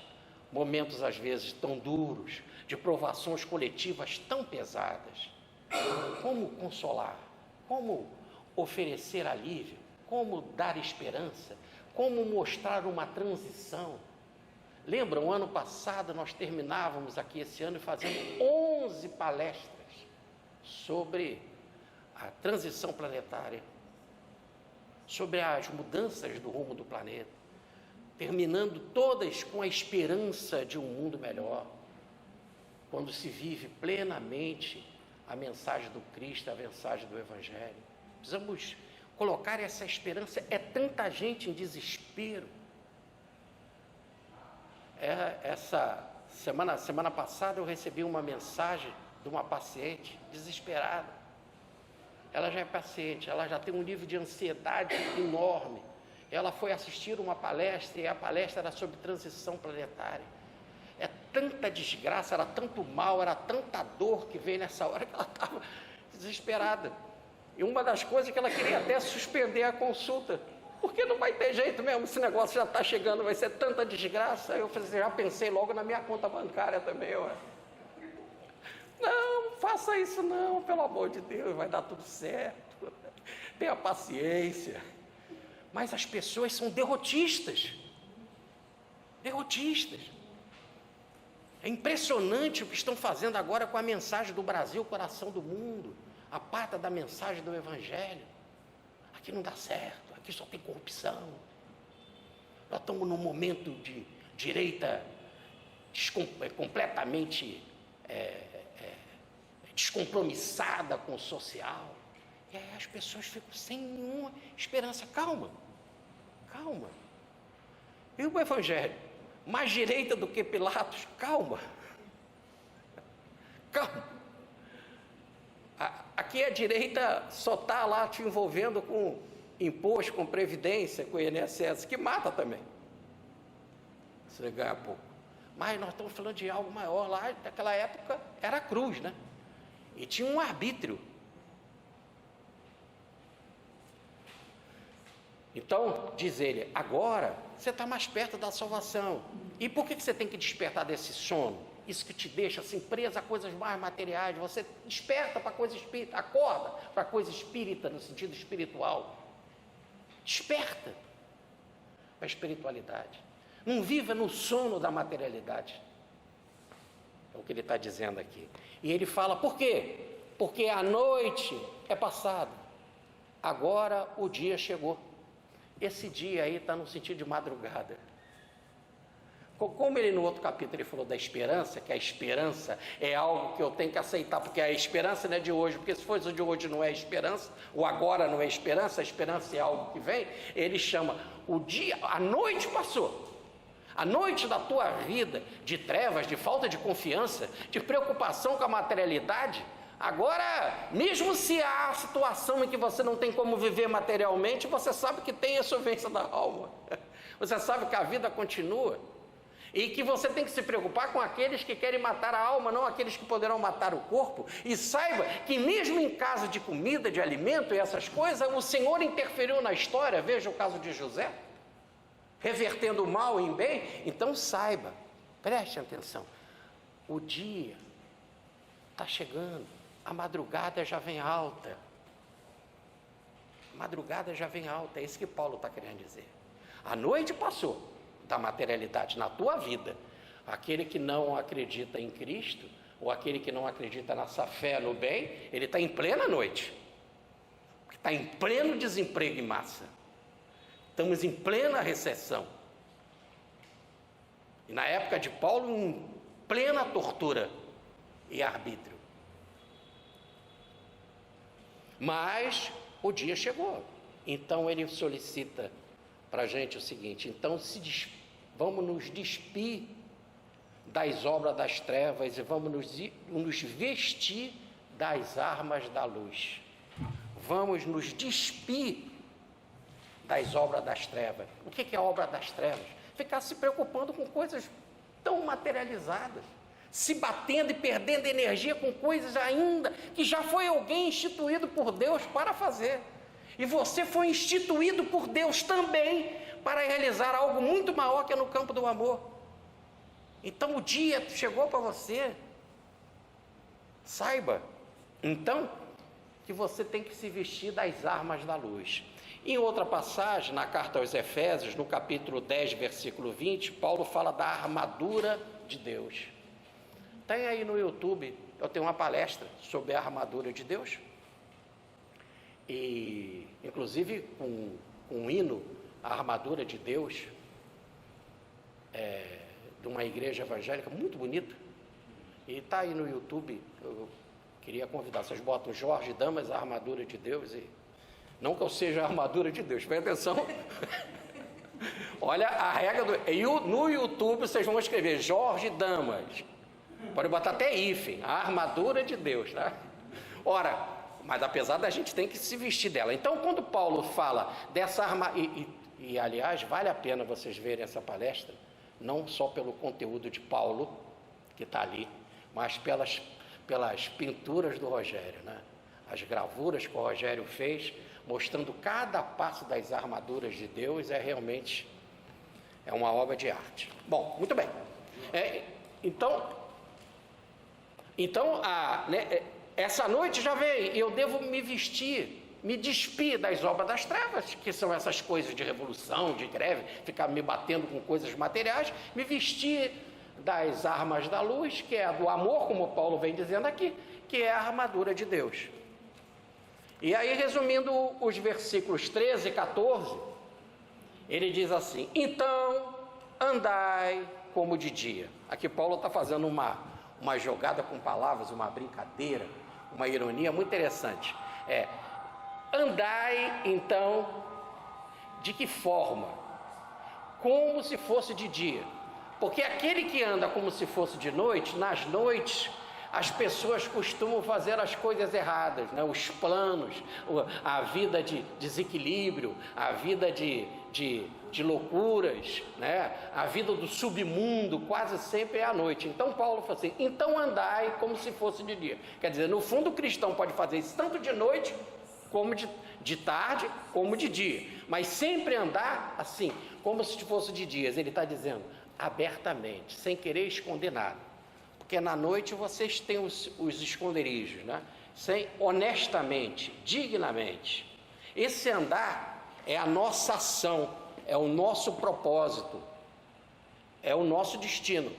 momentos às vezes tão duros, de provações coletivas tão pesadas. Como consolar? Como oferecer alívio? Como dar esperança? Como mostrar uma transição? Lembram, ano passado nós terminávamos aqui esse ano fazendo 11 palestras sobre a transição planetária, sobre as mudanças do rumo do planeta, terminando todas com a esperança de um mundo melhor, quando se vive plenamente a mensagem do Cristo, a mensagem do Evangelho. Precisamos colocar essa esperança. É tanta gente em desespero. Essa semana passada eu recebi uma mensagem de uma paciente desesperada. Ela já é paciente, ela já tem um nível de ansiedade enorme. Ela foi assistir uma palestra, e a palestra era sobre transição planetária. É tanta desgraça, era tanto mal, era tanta dor que veio nessa hora que ela estava desesperada. E uma das coisas que ela queria até suspender a consulta, porque não vai ter jeito mesmo, esse negócio já está chegando, vai ser tanta desgraça. Eu já pensei logo na minha conta bancária também, ué. Não, faça isso não, pelo amor de Deus, vai dar tudo certo. Tenha paciência. Mas as pessoas são derrotistas. É impressionante o que estão fazendo agora com a mensagem do Brasil, coração do mundo, a pata da mensagem do Evangelho. Aqui não dá certo, aqui só tem corrupção. Nós estamos num momento de direita completamente descompromissada com o social. E aí as pessoas ficam sem nenhuma esperança. Calma. E o Evangelho? Mais direita do que Pilatos? Calma. Aqui a direita só está lá te envolvendo com imposto, com previdência, com INSS, que mata também. Você ganha pouco. Mas nós estamos falando de algo maior. Lá naquela época era a cruz, né? E tinha um arbítrio. Então, diz ele, agora você está mais perto da salvação. E por que você tem que despertar desse sono? Isso que te deixa assim preso a coisas mais materiais. Você desperta para a coisa espírita, acorda para a coisa espírita no sentido espiritual. Desperta para a espiritualidade. Não viva no sono da materialidade. É o que ele está dizendo aqui. E ele fala, por quê? Porque a noite é passada, agora o dia chegou. Esse dia aí está no sentido de madrugada. Como ele no outro capítulo ele falou da esperança, que a esperança é algo que eu tenho que aceitar, porque a esperança não é de hoje, porque se fosse de hoje não é esperança, o agora não é esperança, a esperança é algo que vem. Ele chama o dia, a noite passou. A noite da tua vida, de trevas, de falta de confiança, de preocupação com a materialidade, agora, mesmo se há situação em que você não tem como viver materialmente, você sabe que tem a sofrência da alma, você sabe que a vida continua, e que você tem que se preocupar com aqueles que querem matar a alma, não aqueles que poderão matar o corpo. E saiba que mesmo em caso de comida, de alimento e essas coisas, o Senhor interferiu na história. Veja o caso de José, revertendo o mal em bem. Então saiba, preste atenção, o dia está chegando, a madrugada já vem alta. A madrugada já vem alta, é isso que Paulo está querendo dizer. A noite passou da materialidade na tua vida. Aquele que não acredita em Cristo, ou aquele que não acredita nessa fé no bem, ele está em plena noite, está em pleno desemprego em massa, estamos em plena recessão, e na época de Paulo, em plena tortura e arbítrio. Mas o dia chegou, então ele solicita para a gente o seguinte: então vamos nos despir das obras das trevas e vamos nos vestir das armas da luz. Vamos nos despir das obras das trevas. O que é a obra das trevas? Ficar se preocupando com coisas tão materializadas, se batendo e perdendo energia com coisas ainda que já foi alguém instituído por Deus para fazer. E você foi instituído por Deus também para realizar algo muito maior que é no campo do amor. Então o dia chegou para você. Saiba, então, que você tem que se vestir das armas da luz. Em outra passagem, na carta aos Efésios, no capítulo 10, versículo 20, Paulo fala da armadura de Deus. Tem aí no YouTube, eu tenho uma palestra sobre a armadura de Deus. E, inclusive, com um hino, a armadura de Deus, de uma igreja evangélica muito bonita. E está aí no YouTube. Eu queria convidar, vocês botam Jorge Damas, a armadura de Deus, e não que eu seja a armadura de Deus, presta atenção. Olha a regra no YouTube vocês vão escrever Jorge Damas, pode botar até hífen, a armadura de Deus, tá? Ora, mas apesar da gente tem que se vestir dela. Então quando Paulo fala dessa arma, e aliás vale a pena vocês verem essa palestra, não só pelo conteúdo de Paulo que está ali, mas pelas pinturas do Rogério, né? As gravuras que o Rogério fez, mostrando cada passo das armaduras de Deus, realmente uma obra de arte. Bom, muito bem. Essa noite já vem, e eu devo me vestir, me despir das obras das trevas, que são essas coisas de revolução, de greve, ficar me batendo com coisas materiais, me vestir das armas da luz, que é a do amor, como Paulo vem dizendo aqui, que é a armadura de Deus. E aí, resumindo os versículos 13 e 14, ele diz assim: então andai como de dia. Aqui Paulo está fazendo uma jogada com palavras, uma brincadeira, uma ironia muito interessante. Andai então de que forma? Como se fosse de dia. Porque aquele que anda como se fosse de noite, nas noites as pessoas costumam fazer as coisas erradas, né? Os planos, a vida de desequilíbrio, a vida de loucuras, né? A vida do submundo quase sempre é à noite. Então Paulo fala assim: então andai como se fosse de dia. Quer dizer, no fundo o cristão pode fazer isso tanto de noite como de tarde, como de dia, mas sempre andar assim, como se fosse de dias. Ele está dizendo abertamente, sem querer esconder nada. Porque na noite vocês têm os esconderijos, né? Honestamente, dignamente. Esse andar é a nossa ação, é o nosso propósito, é o nosso destino.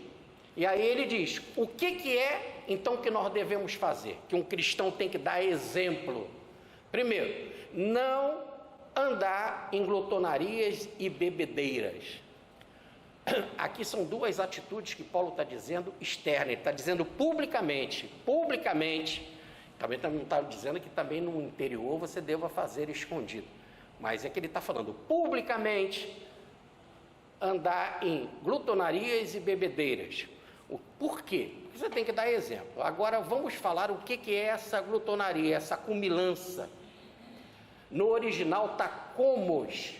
E aí ele diz, o que é então que nós devemos fazer? Que um cristão tem que dar exemplo. Primeiro, não andar em glutonarias e bebedeiras. Aqui são duas atitudes que Paulo está dizendo externa, ele está dizendo publicamente, também não está dizendo que também no interior você deva fazer escondido, mas é que ele está falando publicamente, andar em glutonarias e bebedeiras. Por quê? Porque você tem que dar exemplo. Agora vamos falar o que é essa glutonaria, essa comilança. No original está comos,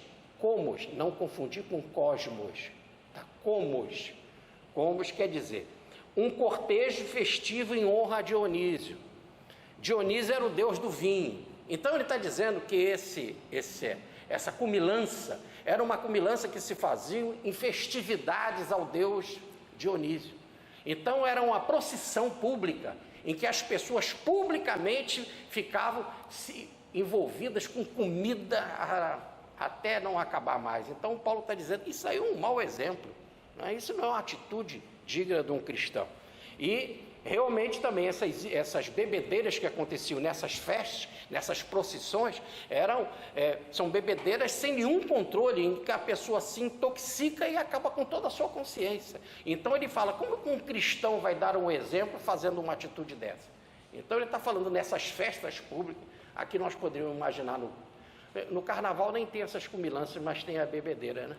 não confundir com cosmos. Comos quer dizer um cortejo festivo em honra a Dionísio. Dionísio era o deus do vinho. Então ele está dizendo que essa comilança era uma comilança que se fazia em festividades ao deus Dionísio. Então era uma procissão pública em que as pessoas publicamente ficavam envolvidas com comida até não acabar mais. Então Paulo está dizendo, isso aí é um mau exemplo, né? Isso não é uma atitude digna de um cristão. E realmente também essas bebedeiras que aconteciam nessas festas, nessas procissões, são bebedeiras sem nenhum controle, em que a pessoa se intoxica e acaba com toda a sua consciência. Então ele fala, como um cristão vai dar um exemplo fazendo uma atitude dessa? Então ele está falando nessas festas públicas, aqui nós poderíamos imaginar, no carnaval nem tem essas comilanças, mas tem a bebedeira, né?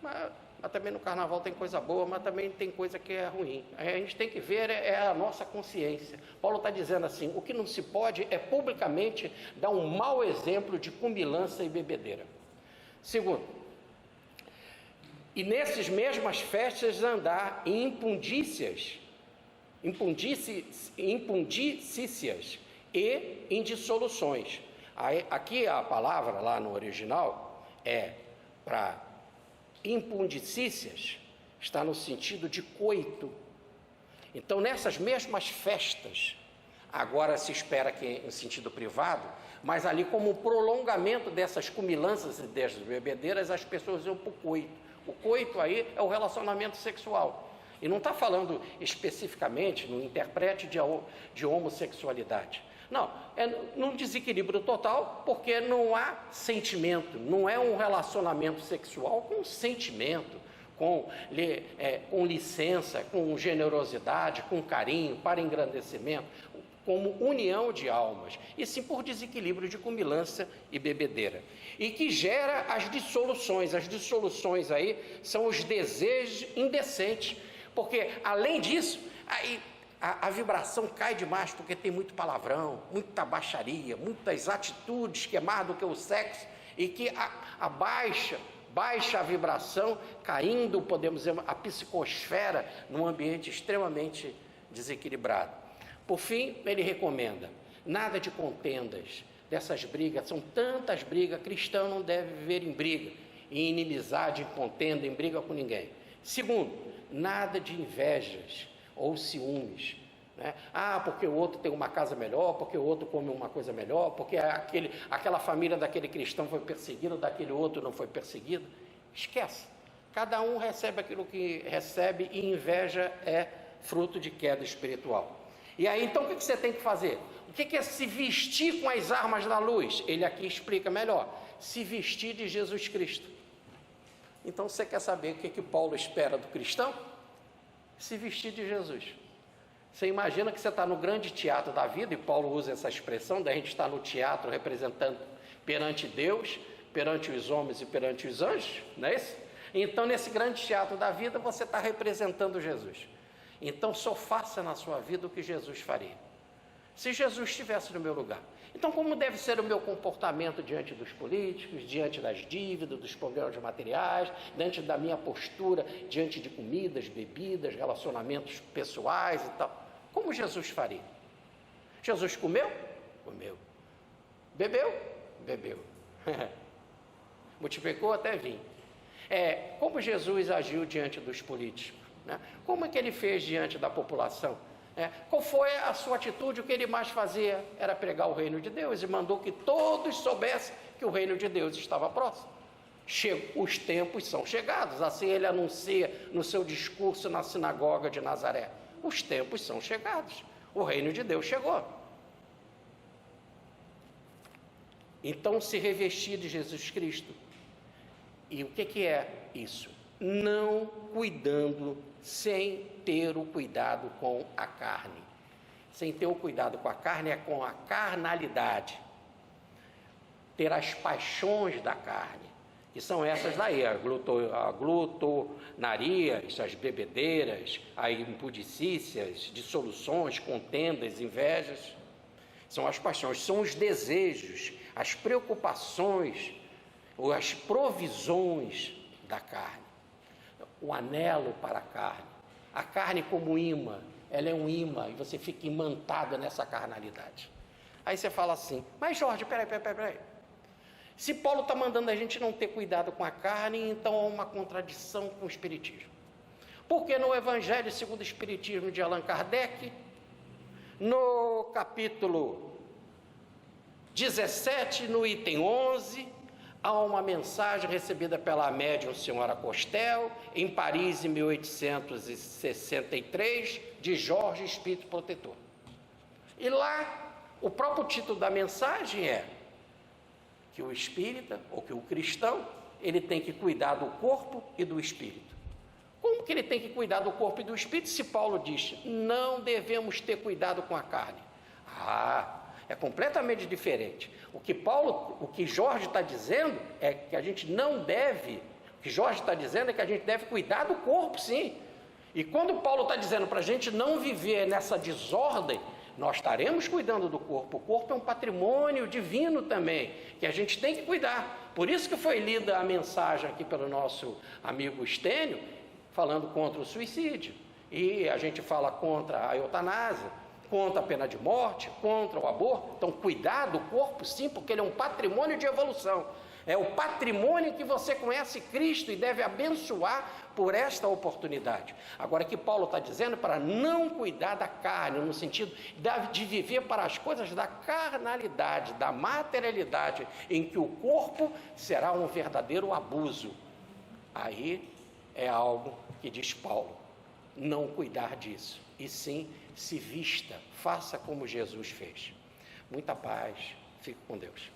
Mas também no carnaval tem coisa boa, mas também tem coisa que é ruim. A gente tem que ver a nossa consciência. Paulo está dizendo assim, o que não se pode é publicamente dar um mau exemplo de comilança e bebedeira. Segundo, e nessas mesmas festas andar em impundícias e em dissoluções. Aqui a palavra lá no original é para impundicícias, está no sentido de coito. Então nessas mesmas festas, agora se espera que em sentido privado, mas ali como um prolongamento dessas comilanças e dessas bebedeiras, as pessoas iam para o coito. O coito aí é o relacionamento sexual. E não está falando especificamente no interprete de homossexualidade. Não, é num desequilíbrio total, porque não há sentimento, não é um relacionamento sexual com sentimento, com licença, com generosidade, com carinho, para engrandecimento, como união de almas, e sim por desequilíbrio de comilança e bebedeira. E que gera as dissoluções aí são os desejos indecentes, porque além disso, aí a vibração cai demais, porque tem muito palavrão, muita baixaria, muitas atitudes que é mais do que o sexo, e que baixa a vibração, caindo, podemos dizer, a psicosfera num ambiente extremamente desequilibrado. Por fim, ele recomenda, nada de contendas, dessas brigas, são tantas brigas, cristão não deve viver em briga, em inimizade, em contenda, em briga com ninguém. Segundo, nada de invejas ou ciúmes, né? Porque o outro tem uma casa melhor, porque o outro come uma coisa melhor, porque aquela família daquele cristão foi perseguida, daquele outro não foi perseguido. Esquece, cada um recebe aquilo que recebe, e inveja é fruto de queda espiritual. E aí então o que você tem que fazer? O que é se vestir com as armas da luz? Ele aqui explica melhor, se vestir de Jesus Cristo. Então você quer saber o que Paulo espera do cristão? Se vestir de Jesus. Você imagina que você está no grande teatro da vida, e Paulo usa essa expressão, da gente estar no teatro representando perante Deus, perante os homens e perante os anjos, não é isso? Então nesse grande teatro da vida você está representando Jesus. Então só faça na sua vida o que Jesus faria, se Jesus estivesse no meu lugar. Então como deve ser o meu comportamento diante dos políticos, diante das dívidas, dos problemas materiais, diante da minha postura, diante de comidas, bebidas, relacionamentos pessoais e tal? Como Jesus faria? Jesus comeu? Comeu. Bebeu? Bebeu. Multiplicou até vinho. Como Jesus agiu diante dos políticos, né? Como é que ele fez diante da população? Qual foi a sua atitude? O que ele mais fazia era pregar o reino de Deus, e mandou que todos soubessem que o reino de Deus estava próximo. Os tempos são chegados, assim ele anuncia no seu discurso na sinagoga de Nazaré. Os tempos são chegados, o reino de Deus chegou. Então se revestir de Jesus Cristo. E o que é isso? Não cuidando, sem ter o cuidado com a carne. Sem ter o cuidado com a carne é com a carnalidade. Ter as paixões da carne, que são essas daí, a glutonaria, as bebedeiras, as impudicícias, dissoluções, contendas, invejas. São as paixões, são os desejos, as preocupações, ou as provisões da carne. O anelo para a carne como imã, ela é um imã, e você fica imantada nessa carnalidade. Aí você fala assim, mas Jorge, peraí, se Paulo está mandando a gente não ter cuidado com a carne, então há uma contradição com o Espiritismo. Porque no Evangelho segundo o Espiritismo de Allan Kardec, No capítulo 17, no item 11, há uma mensagem recebida pela médium senhora Costel, em Paris, em 1863, de Jorge Espírito Protetor. E lá, o próprio título da mensagem é que o espírita, ou que o cristão, ele tem que cuidar do corpo e do espírito. Como que ele tem que cuidar do corpo e do espírito, se Paulo diz, não devemos ter cuidado com a carne? É completamente diferente. O que Jorge está dizendo é que a gente não deve, o que Jorge está dizendo é que a gente deve cuidar do corpo, sim. E quando Paulo está dizendo para a gente não viver nessa desordem, nós estaremos cuidando do corpo. O corpo é um patrimônio divino também, que a gente tem que cuidar. Por isso que foi lida a mensagem aqui pelo nosso amigo Estênio, falando contra o suicídio. E a gente fala contra a eutanásia, contra a pena de morte, contra o aborto. Então, cuidar do corpo, sim, porque ele é um patrimônio de evolução. É o patrimônio que você conhece Cristo e deve abençoar por esta oportunidade. Agora, que Paulo está dizendo para não cuidar da carne, no sentido de viver para as coisas da carnalidade, da materialidade, em que o corpo será um verdadeiro abuso. Aí é algo que diz Paulo, não cuidar disso, e sim se vista, faça como Jesus fez. Muita paz, fique com Deus.